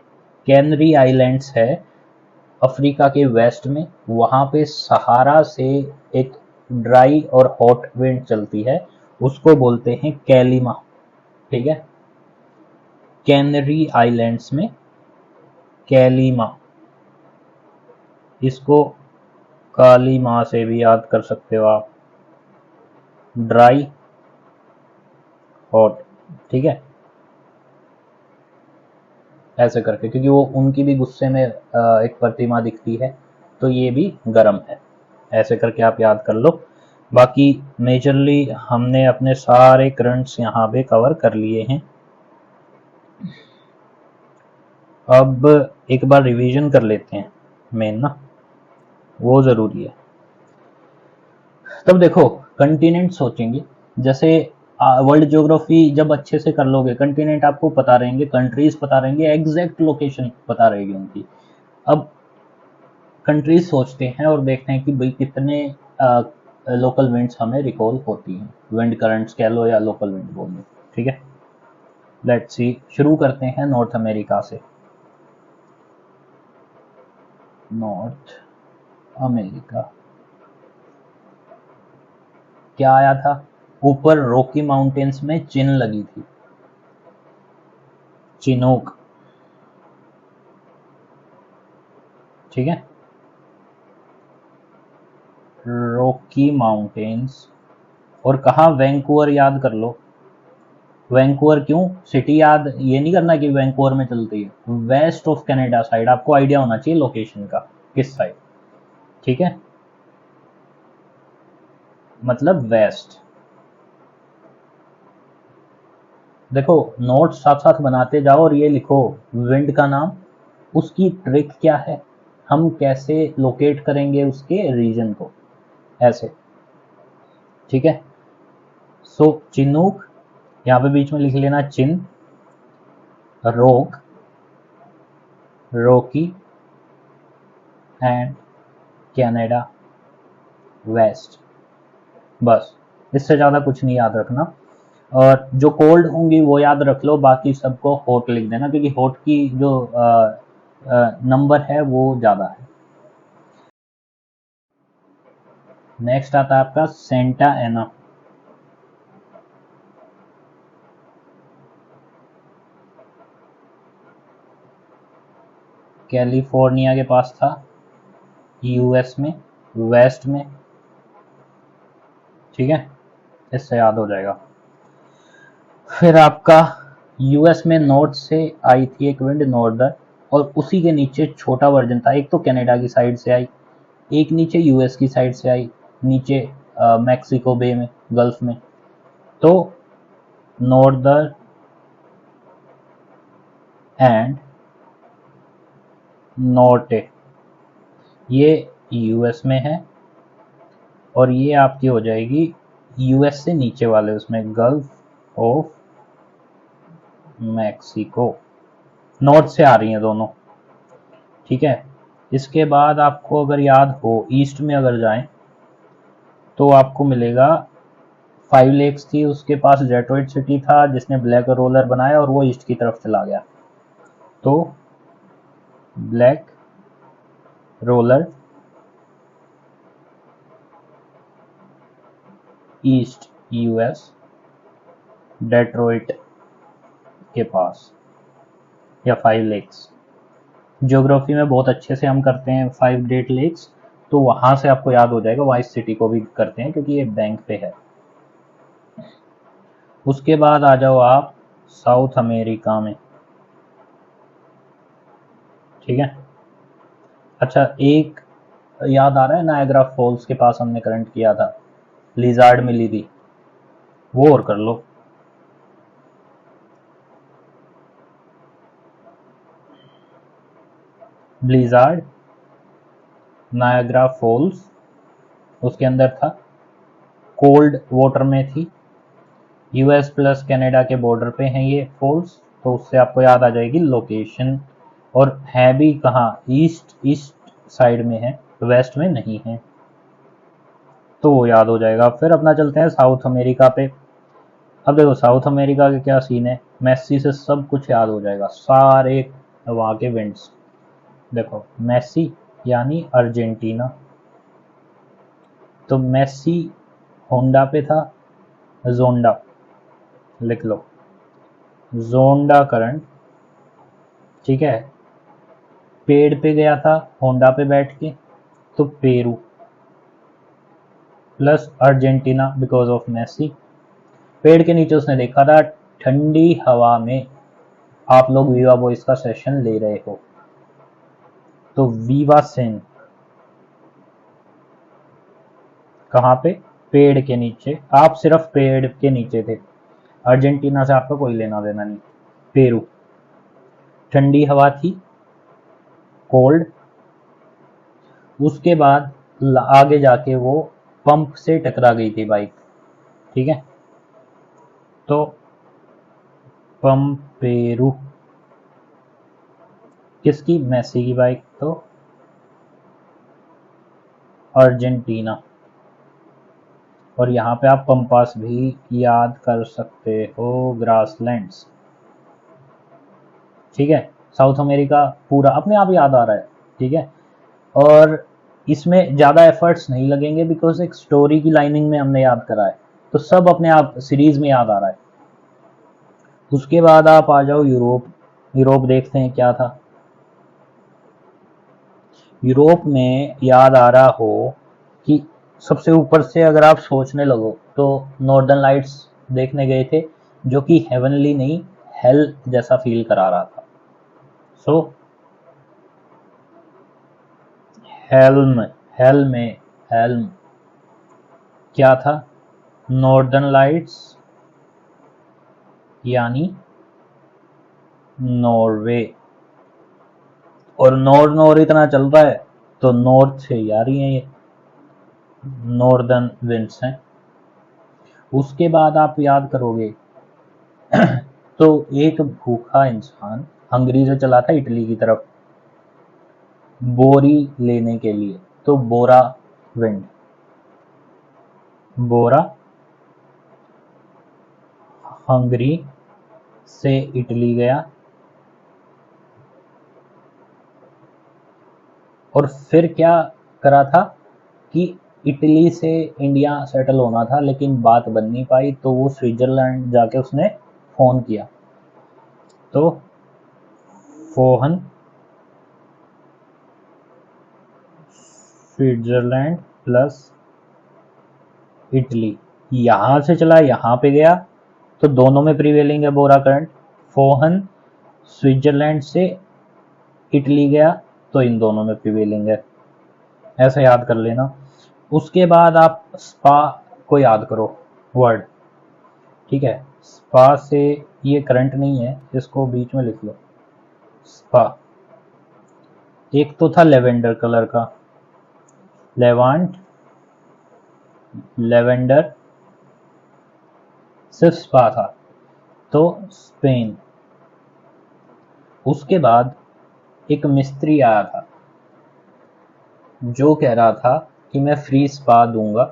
कैनरी आइलैंड्स है अफ्रीका के वेस्ट में, वहां पे सहारा से एक ड्राई और हॉट विंड चलती है, उसको बोलते हैं कैलिमा, ठीक है। कैनरी आइलैंड्स में कैलिमा, इसको काली माँ से भी याद कर सकते हो आप, ड्राई हॉट, ठीक है, ऐसे करके, क्योंकि वो उनकी भी गुस्से में एक प्रतिमा दिखती है, तो ये भी गर्म है, ऐसे करके आप याद कर लो। बाकी मेजरली हमने अपने सारे करंट्स यहाँ पे कवर कर लिए हैं। अब एक बार रिवीजन कर लेते हैं मेन ना, वो जरूरी है। तब देखो कंटिनेंट सोचेंगे, जैसे वर्ल्ड ज्योग्राफी जब अच्छे से कर लोगे, कंटिनेंट आपको पता रहेंगे, कंट्रीज पता रहेंगे, एग्जैक्ट लोकेशन पता रहेगी उनकी। अब कंट्रीज सोचते हैं और देखते हैं कि भाई कितने लोकल विंड्स हमें रिकॉल होती हैं, विंड करंट्स कह लो या लोकल विंड बोल लो, ठीक है। लेट्स सी, शुरू करते हैं नॉर्थ अमेरिका से। नॉर्थ अमेरिका क्या आया था, ऊपर रॉकी माउंटेन्स में चिन लगी थी, चिनोक, ठीक है। रॉकी माउंटेन्स, और कहा, वैंकूवर याद कर लो। वैंकूवर क्यों, सिटी याद ये नहीं करना कि वैंकूवर में चलती है, वेस्ट ऑफ कनाडा साइड, आपको आइडिया होना चाहिए लोकेशन का किस साइड, ठीक है, मतलब वेस्ट। देखो नोट्स साथ साथ बनाते जाओ और ये लिखो विंड का नाम, उसकी ट्रिक क्या है, हम कैसे लोकेट करेंगे उसके रीजन को, ऐसे, ठीक है। सो चिनूक, यहाँ पे बीच में लिख लेना चिन, रोक, रॉकी एंड कनाडा वेस्ट, बस, इससे ज़्यादा कुछ नहीं याद रखना। और जो कोल्ड होंगी वो याद रख लो, बाकी सबको हॉट लिख देना, क्योंकि हॉट की जो नंबर है वो ज़्यादा है। नेक्स्ट आता है आपका सेंटा एना, कैलिफोर्निया के पास था, यूएस में, वेस्ट में, ठीक है, इससे याद हो जाएगा। फिर आपका यूएस में नॉर्थ से आई थी एक विंड नॉर्दर, और उसी के नीचे छोटा वर्जन था, एक तो कनाडा की साइड से आई, एक नीचे यूएस की साइड से आई, नीचे मैक्सिको बे में, गल्फ में, तो नॉर्दर एंड नॉर्टे, ये यूएस में है, और ये आपकी हो जाएगी यूएस से नीचे वाले उसमें, गल्फ ऑफ मैक्सिको, नॉर्थ से आ रही हैं दोनों, ठीक है। इसके बाद आपको अगर याद हो, ईस्ट में अगर जाएं तो आपको मिलेगा 5 लेक्स थी, उसके पास डेट्रॉइट सिटी था जिसने ब्लैक रोलर बनाया और वो ईस्ट की तरफ चला गया। तो black roller east US Detroit के पास, या 5 लेक्स। ज्योग्राफी में बहुत अच्छे से हम करते हैं 5 ग्रेट लेक्स, तो वहां से आपको याद हो जाएगा। वाइस सिटी को भी करते हैं क्योंकि ये बैंक पे है। उसके बाद आ जाओ आप साउथ अमेरिका में, ठीक है। अच्छा, एक याद आ रहा है नायग्रा फॉल्स के पास हमने करंट किया था, लिजार्ड मिली थी, वो और कर लो। ब्लिजार्ड, नायग्रा फॉल्स, उसके अंदर था, कोल्ड वाटर में थी, यूएस प्लस कनाडा के बॉर्डर पे हैं ये फॉल्स, तो उससे आपको याद आ जाएगी लोकेशन। और है भी कहाँ, ईस्ट साइड में है, वेस्ट में नहीं है, तो वो याद हो जाएगा। फिर अपना चलते हैं साउथ अमेरिका पे। अब देखो साउथ अमेरिका के क्या सीन है, मेसी से सब कुछ याद हो जाएगा, सारे वहाँ के विंड्स। देखो मेसी यानी अर्जेंटीना, तो मेसी होंडा पे था, जोंडा लिख लो, जोंडा करंट, ठीक है। पेड़ पे गया था होंडा पे बैठ के, तो Peru plus Argentina because of Messi. पेड़ के नीचे उसने देखा था ठंडी हवा में आप लोग वीवा बॉयज का सेशन ले रहे हो, तो वीवा सिंह कहाँ पे, पेड़ के नीचे, आप सिर्फ पेड़ के नीचे थे, अर्जेंटीना से आपका कोई लेना देना नहीं। पेरू, ठंडी हवा थी, कोल्ड। उसके बाद आगे जाके वो पंप से टकरा गई थी बाइक, ठीक है, तो पंपेरू किसकी, मेसी की बाइक, तो अर्जेंटीना। और यहाँ पे आप पंपास भी याद कर सकते हो, ग्रासलैंड्स, ठीक है। साउथ अमेरिका पूरा अपने आप याद आ रहा है, ठीक है। और इसमें ज़्यादा एफर्ट्स नहीं लगेंगे बिकॉज एक स्टोरी की लाइनिंग में हमने याद करा है, तो सब अपने आप सीरीज में याद आ रहा है। उसके बाद आप आ जाओ यूरोप। यूरोप देखते हैं क्या था। यूरोप में याद आ रहा हो कि सबसे ऊपर से अगर आप सोचने लगो तो नॉर्दर्न लाइट्स देखने गए थे, जो कि हेवनली नहीं हेल जैसा फील करा रहा था। सो हेल्म, हेल्म क्या था, नॉर्दर्न लाइट्स यानी नॉर्वे। और नॉर इतना चल रहा है तो नॉर्थ से यार ही है ये, नॉर्दर्न विंड्स हैं। उसके बाद आप याद करोगे तो एक भूखा इंसान हंगरी से चला था इटली की तरफ बोरी लेने के लिए, तो बोरा विंड, बोरा हंगरी से इटली गया और फिर क्या करा था कि इटली से इंडिया सेटल होना था लेकिन बात बन नहीं पाई, तो वो स्विट्जरलैंड जाके उसने फोन किया, तो फोहन स्विट्जरलैंड प्लस इटली, यहां से चला यहां पे गया, तो दोनों में प्रीवेलिंग है बोरा करंट। फोहन स्विट्जरलैंड से इटली गया, तो इन दोनों में प्रीवेलिंग है, ऐसा याद कर लेना। उसके बाद आप स्पा को याद करो वर्ड, ठीक है। स्पा से ये करंट नहीं है, इसको बीच में लिख लो, स्पा। एक तो था लेवेंडर कलर का, लेवांट, लेवेंडर, सिर्फ स्पा था, तो स्पेन। उसके बाद एक मिस्त्री आया था जो कह रहा था कि मैं फ्री स्पा दूंगा,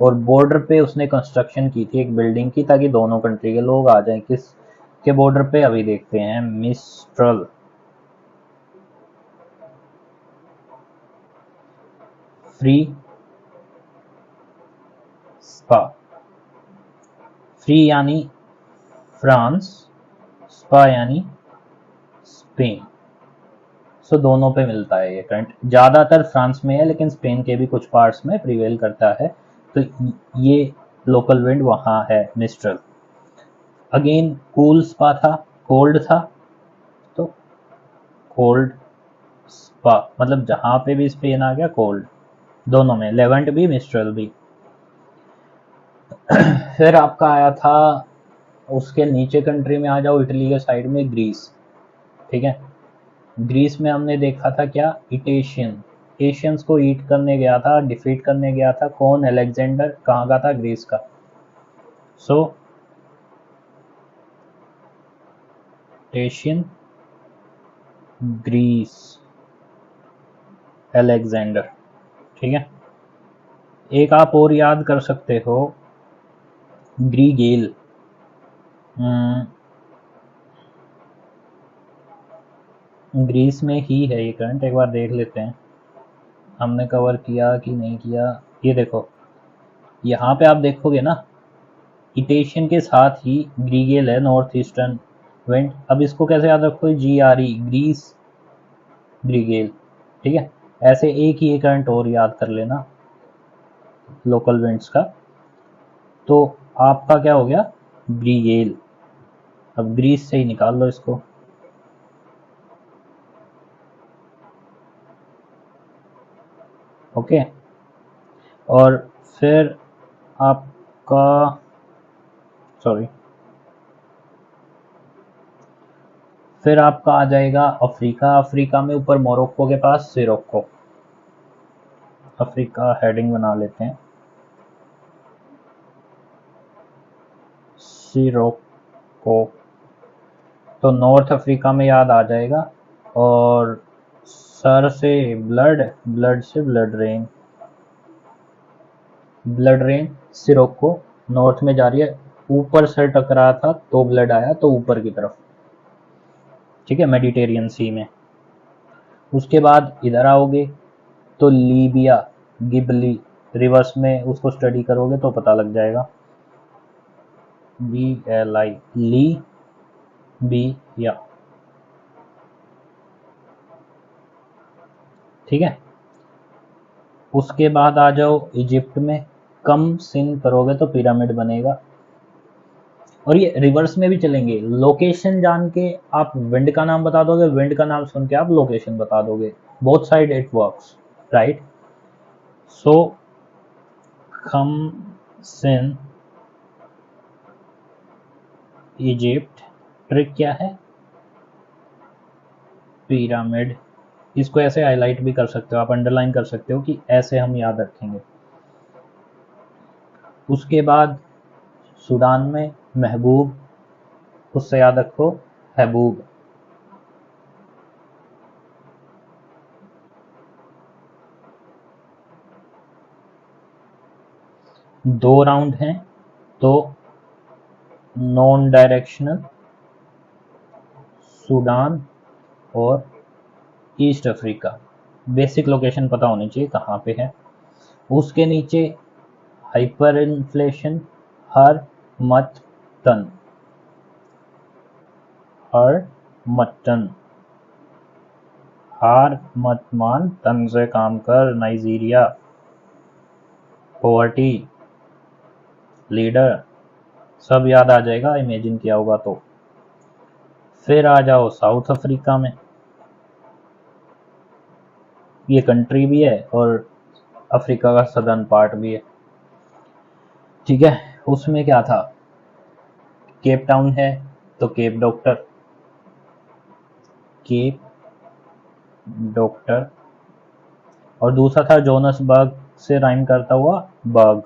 और बॉर्डर पे उसने कंस्ट्रक्शन की थी एक बिल्डिंग की, ताकि दोनों कंट्री के लोग आ जाएं। किस के बॉर्डर पे? अभी देखते हैं। Mistral, free spa. फ्री यानी फ्रांस, स्पा यानी स्पेन। सो दोनों पे मिलता है ये करंट। ज़्यादातर फ्रांस में है, लेकिन स्पेन के भी कुछ पार्ट्स में प्रिवेल करता है। तो ये लोकल विंड वहाँ है, मिस्ट्रल। अगेन कूल स्पा था, कोल्ड था, तो कोल्ड स्पा, मतलब जहाँ पे भी स्पेन आ गया कोल्ड, दोनों में, लेवेंट भी मिस्ट्रल भी। फिर आपका आया था, उसके नीचे कंट्री में आ जाओ, इटली के साइड में ग्रीस। ठीक है, ग्रीस में हमने देखा था क्या? इटेशियन, एशियंस को ईट करने गया था, डिफीट करने गया था। कौन? अलेक्जेंडर। कहाँ का था? ग्रीस का। सो एशियन, ग्रीस, अलेक्जेंडर। ठीक है, एक आप और याद कर सकते हो, ग्रीगेल। ग्रीस में ही है ये करंट, एक बार देख लेते हैं हमने कवर किया कि नहीं किया। ये देखो, यहाँ पे आप देखोगे ना, इटेशियन के साथ ही ग्रीगेल है, नॉर्थ ईस्टर्न विंड। अब इसको कैसे याद रखो? GRE, Greece, Gregale. ठीक है, ऐसे एक ही एक करंट और याद कर लेना लोकल विंड्स का। तो आपका क्या हो गया? ग्रीगेल। अब ग्रीस से ही निकाल लो इसको। ओके, और फिर आपका, सॉरी, फिर आपका आ जाएगा अफ्रीका। अफ्रीका में ऊपर मोरक्को के पास सिरोक्को। अफ्रीका हेडिंग बना लेते हैं, सिरोक्को। तो नॉर्थ अफ्रीका में याद आ जाएगा। और सर से ब्लड, ब्लड से blood rain, blood rain sirocco north में जा रही है। ऊपर से टकरा था तो ब्लड आया, तो ऊपर की तरफ। ठीक है, मेडिटेरियन सी में। उसके बाद इधर आओगे तो लीबिया, गिबली, रिवर्स में उसको स्टडी करोगे तो पता लग जाएगा। BLI, ली बी या। ठीक है, उसके बाद आ जाओ इजिप्ट में। कम सिन करोगे तो पिरामिड बनेगा। और ये रिवर्स में भी चलेंगे, लोकेशन जान के आप विंड का नाम बता दोगे, विंड का नाम सुन के आप लोकेशन बता दोगे। Both side it works, right? So khamsin Egypt, trick क्या है? पिरामिड। इसको ऐसे हाईलाइट भी कर सकते हो आप, अंडरलाइन कर सकते हो कि ऐसे हम याद रखेंगे। उसके बाद सूडान में महबूब, उससे याद रखो हबूब। दो राउंड हैं, तो नॉन डायरेक्शनल, सूडान और ईस्ट अफ्रीका। बेसिक लोकेशन पता होनी चाहिए कहाँ पे है। उसके नीचे हाइपर इन्फ्लेशन, हर मत तन, हर मटन, हार मत मान, तन से काम कर, नाइजीरिया, पोवर्टी, लीडर, सब याद आ जाएगा इमेजिन किया होगा तो। फिर आ जाओ साउथ अफ्रीका में। ये कंट्री भी है और अफ्रीका का सदर्न पार्ट भी है। ठीक है, उसमें क्या था? केप टाउन है तो केप डॉक्टर, केप डॉक्टर। और दूसरा था जोनसबर्ग, से राइम करता हुआ बर्ग।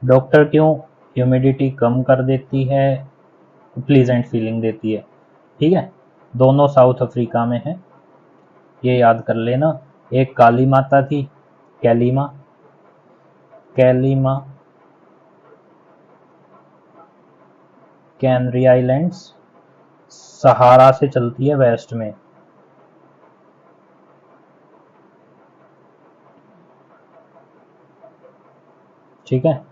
डॉक्टर क्यों? ह्यूमिडिटी कम कर देती है, प्लीजेंट फीलिंग देती है। ठीक है, दोनों साउथ अफ्रीका में है, ये याद कर लेना। एक काली माता थी, कैलीमा, कैलिमा, कैनरी आइलैंड्स, सहारा से चलती है वेस्ट में। ठीक है,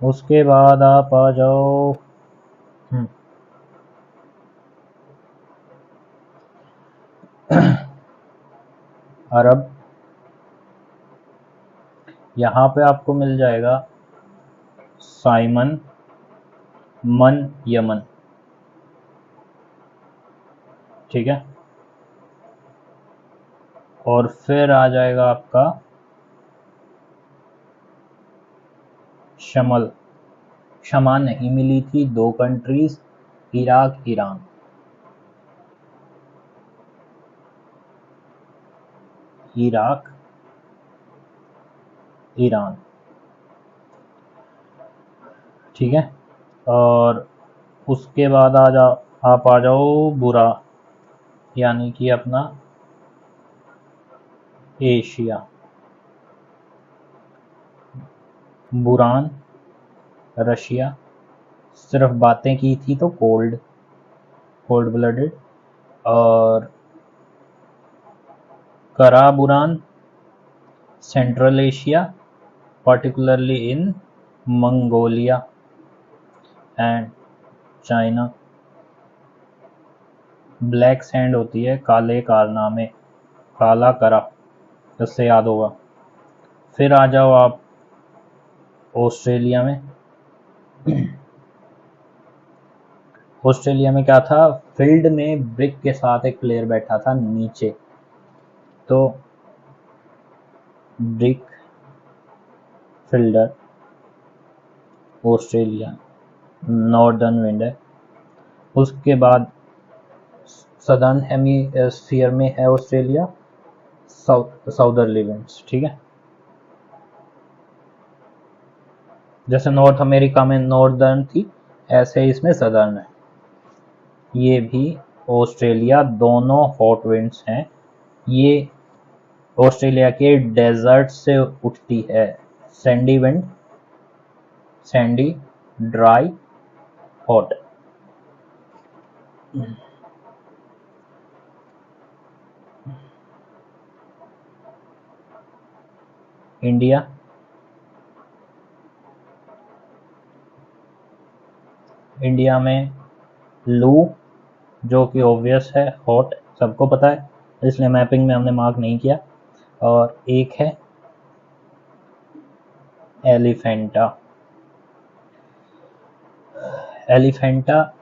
उसके बाद आप आ जाओ अरब, यहाँ पे आपको मिल जाएगा साइमन, मन, यमन। ठीक है, और फिर आ जाएगा आपका शमल। क्षमा नहीं मिली थी, 2 countries, Iraq, Iran. Iraq, Iran. ठीक है, और उसके बाद आप आ जाओ बुरा, यानी कि अपना एशिया। बुरान, रशिया। सिर्फ बातें की थी तो कोल्ड ब्लडेड। और karaburan, central Asia, particularly in Mongolia and China. Black sand होती है काले कारनामे, काला करा, इससे याद होगा। फिर आ जाओ आप ऑस्ट्रेलिया में। ऑस्ट्रेलिया में क्या था, फील्ड में ब्रिक के साथ एक प्लेयर बैठा था नीचे, तो brick fielder Australia, northern wind है। उसके बाद सदर्न हेमिस्फीयर में है ऑस्ट्रेलिया, साउदर्ली विंड्स। ठीक है, जैसे नॉर्थ अमेरिका में नॉर्दर्न थी, ऐसे इसमें सदर्न है। ये भी ऑस्ट्रेलिया, दोनों हॉट विंड्स हैं। ये ऑस्ट्रेलिया के डेजर्ट से उठती है। Sandy wind, Sandy, dry, hot. India, India में लू, जो कि ऑब्वियस है, हॉट, सबको पता है, इसलिए मैपिंग में हमने मार्क नहीं किया। और एक है एलिफेंटा, एलिफेंटा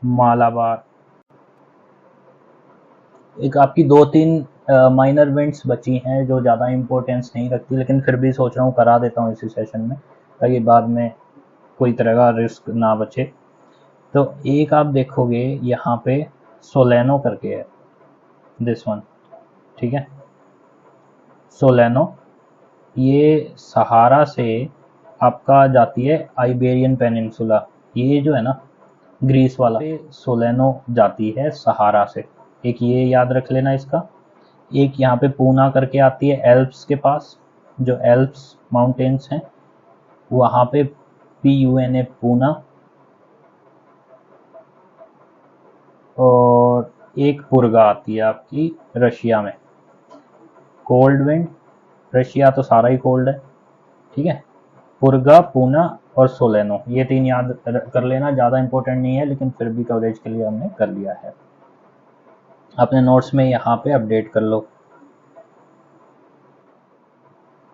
मालाबार। एक आपकी 2-3 माइनर विंड्स बची हैं जो ज़्यादा इम्पोर्टेंस नहीं रखती, लेकिन फिर भी सोच रहा हूँ करा देता हूँ इसी सेशन में, ताकि बाद में कोई तरह का रिस्क ना बचे। तो एक आप देखोगे यहाँ पे सोलेनो करके है, दिस वन। ठीक है, सोलेनो, ये सहारा से आपका जाती है आइबेरियन पेनिनसुला, ये जो है ना ग्रीस वाला, सोलेनो जाती है सहारा से। एक ये याद रख लेना इसका। एक यहाँ पे पूना करके आती है एल्प्स के पास, जो एल्प्स माउंटेन्स हैं वहाँ पे, PUNA, पूना। और एक पुर्गा आती है आपकी रशिया में, कोल्ड विंड। रशिया तो सारा ही कोल्ड है। ठीक है, पुर्गा, पूना और सोलेनो, ये 3 याद कर लेना, ज़्यादा इंपॉर्टेंट नहीं है, लेकिन फिर भी कवरेज के लिए हमने कर लिया है। अपने नोट्स में यहाँ पे अपडेट कर लो।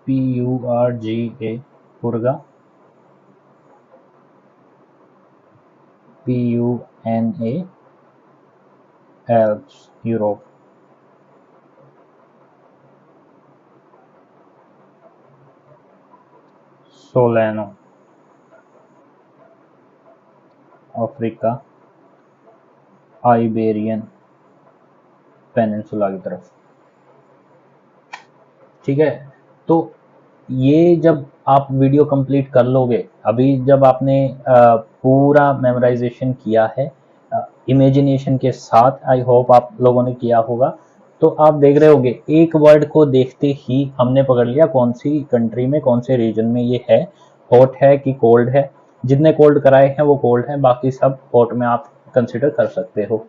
PURGA, purga, PUNA, Alps, Europe. Solano, Africa, Iberian peninsula की तरफ। ठीक है, तो ये जब आप वीडियो कंप्लीट कर लोगे, अभी जब आपने पूरा मेमोराइजेशन किया है इमेजिनेशन के साथ, आई होप आप लोगों ने किया होगा, तो आप देख रहे होगे एक वर्ड को देखते ही हमने पकड़ लिया कौन सी कंट्री में, कौन से रीजन में ये है, हॉट है कि कोल्ड है। जितने कोल्ड कराए हैं वो कोल्ड है, बाकी सब हॉट में आप कंसिडर कर सकते हो।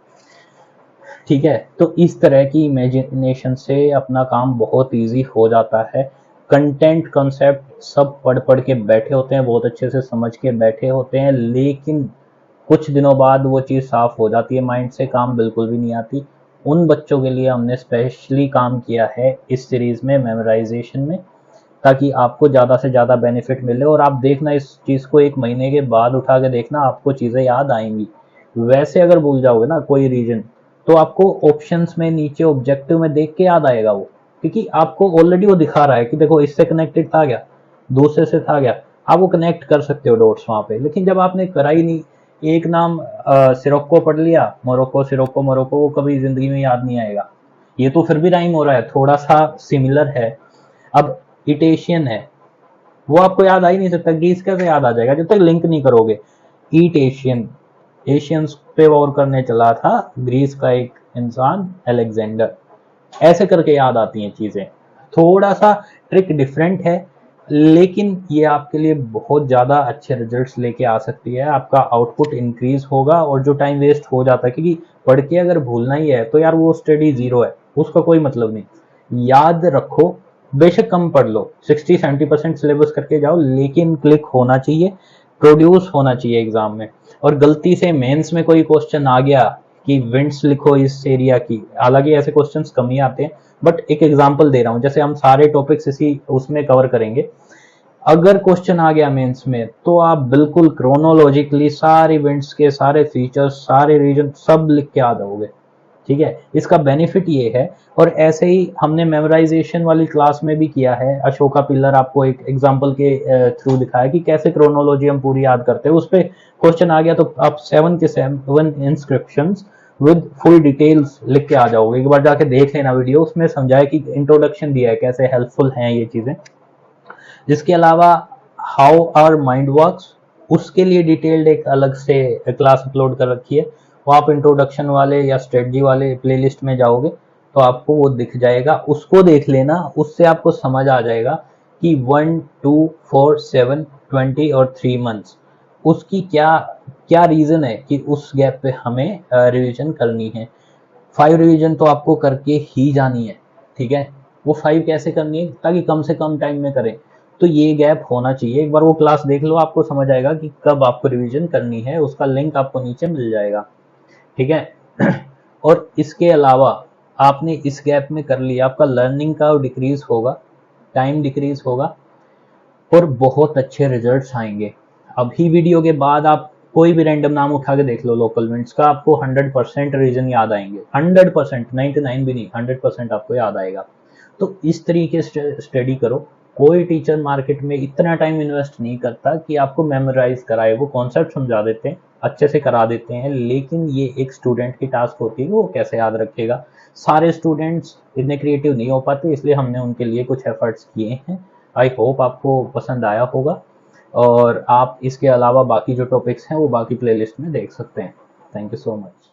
ठीक है, तो इस तरह की इमेजिनेशन से अपना काम बहुत इजी हो जाता है। कंटेंट कॉन्सेप्ट सब पढ़ पढ़ के बैठे होते हैं, बहुत अच्छे से समझ के बैठे होते हैं, लेकिन कुछ दिनों बाद वो चीज़ साफ हो जाती है माइंड से, काम बिल्कुल भी नहीं आती। उन बच्चों के लिए हमने स्पेशली काम किया है इस सीरीज में, मेमोराइजेशन में, ताकि आपको ज़्यादा से ज़्यादा बेनिफिट मिले। और आप देखना इस चीज़ को 1 महीने के बाद उठा के देखना, आपको चीज़ें याद आएंगी। वैसे अगर भूल जाओगे ना कोई रीजन, तो आपको ऑप्शंस में नीचे ऑब्जेक्टिव में देख के याद आएगा वो, क्योंकि आपको ऑलरेडी वो दिखा रहा है कि देखो इससे कनेक्टेड था क्या, दूसरे से था क्या, आप वो कनेक्ट कर सकते हो डॉट्स वहां पे। लेकिन जब आपने करा ही नहीं, एक नाम सिरोक्को पढ़ लिया, मोरक्को सिरोक्को मोरक्को, वो कभी जिंदगी में याद नहीं आएगा। ये तो फिर भी राइम हो रहा है, थोड़ा सा सिमिलर है। अब इटेशियन है, वो आपको याद आ ही नहीं सकता, ग्रीस कैसे याद आ जाएगा जब तक लिंक नहीं करोगे। ईट एशियन, एशियंस पे वॉर करने चला था ग्रीस का एक इंसान अलेक्जेंडर, ऐसे करके याद आती हैं चीजें। थोड़ा सा ट्रिक डिफरेंट है, लेकिन ये आपके लिए बहुत ज़्यादा अच्छे रिजल्ट्स लेके आ सकती है। आपका आउटपुट इंक्रीज होगा, और जो टाइम वेस्ट हो जाता है, क्योंकि पढ़ के अगर भूलना ही है तो यार वो स्टडी जीरो है, उसका कोई मतलब नहीं। याद रखो, बेशक कम पढ़ लो, 60-70% सिलेबस करके जाओ, लेकिन क्लिक होना चाहिए, प्रोड्यूस होना चाहिए एग्जाम में। और गलती से मेंस में कोई क्वेश्चन आ गया कि विंड्स लिखो इस एरिया की, हालांकि ऐसे क्वेश्चंस कम ही आते हैं, बट एक एग्जांपल दे रहा हूं, जैसे हम सारे टॉपिक्स इसी उसमें कवर करेंगे। अगर क्वेश्चन आ गया मेंस में, तो आप बिल्कुल क्रोनोलॉजिकली सारे इवेंट्स के सारे फीचर्स, सारे रीजन सब लिख के आ जाओगे। ठीक है, इसका बेनिफिट ये है। और ऐसे ही हमने मेमोराइजेशन वाली क्लास में भी किया है, अशोका पिलर आपको एक एग्जांपल के थ्रू दिखाया कि कैसे क्रोनोलॉजी हम पूरी याद करते हैं। उस पर क्वेश्चन आ गया तो आप 7 के 7 इंस्क्रिप्शंस विद फुल डिटेल्स लिख के आ जाओगे। एक बार जाके देख लेना वीडियो, उसमें समझाया कि इंट्रोडक्शन दिया है, कैसे हेल्पफुल हैं ये चीजें। जिसके अलावा हाउ आवर माइंड वर्क्स, उसके लिए डिटेल्ड एक अलग से क्लास अपलोड कर रखी है, वो आप इंट्रोडक्शन वाले या स्ट्रेटजी वाले प्लेलिस्ट में जाओगे तो आपको वो दिख जाएगा, उसको देख लेना। उससे आपको समझ आ जाएगा कि 1, 2, 4, 7, 20 और 3 मंथ्स उसकी क्या क्या रीजन है कि उस गैप पे हमें रिवीजन करनी है। 5 रिवीजन तो आपको करके ही जानी है। ठीक है, वो 5 कैसे करनी है ताकि कम से कम टाइम में करें, तो ये गैप होना चाहिए। एक बार वो क्लास देख लो, आपको समझ आएगा कि कब आपको रिवीजन करनी है, उसका लिंक आपको नीचे मिल जाएगा। ठीक है और इसके अलावा आपने इस गैप में कर लिया, आपका लर्निंग का डिक्रीज होगा, टाइम डिक्रीज होगा, और बहुत अच्छे रिजल्ट्स आएंगे। अभी वीडियो के बाद आप कोई भी रैंडम नाम उठा के देख लो लोकल विंड्स का, आपको 100% रीजन याद आएंगे। 100%, 99 भी नहीं, 100% आपको याद आएगा। तो इस तरीके से स्टडी करो। कोई टीचर मार्केट में इतना टाइम इन्वेस्ट नहीं करता कि आपको मेमोराइज कराए, वो कॉन्सेप्ट समझा देते हैं, अच्छे से करा देते हैं, लेकिन ये एक स्टूडेंट की टास्क होती है, वो कैसे याद रखेगा। सारे स्टूडेंट्स इतने क्रिएटिव नहीं हो पाते, इसलिए हमने उनके लिए कुछ एफर्ट्स किए हैं। आई होप आपको पसंद आया होगा, और आप इसके अलावा बाकी जो टॉपिक्स हैं वो बाकी प्लेलिस्ट में देख सकते हैं। Thank you so much.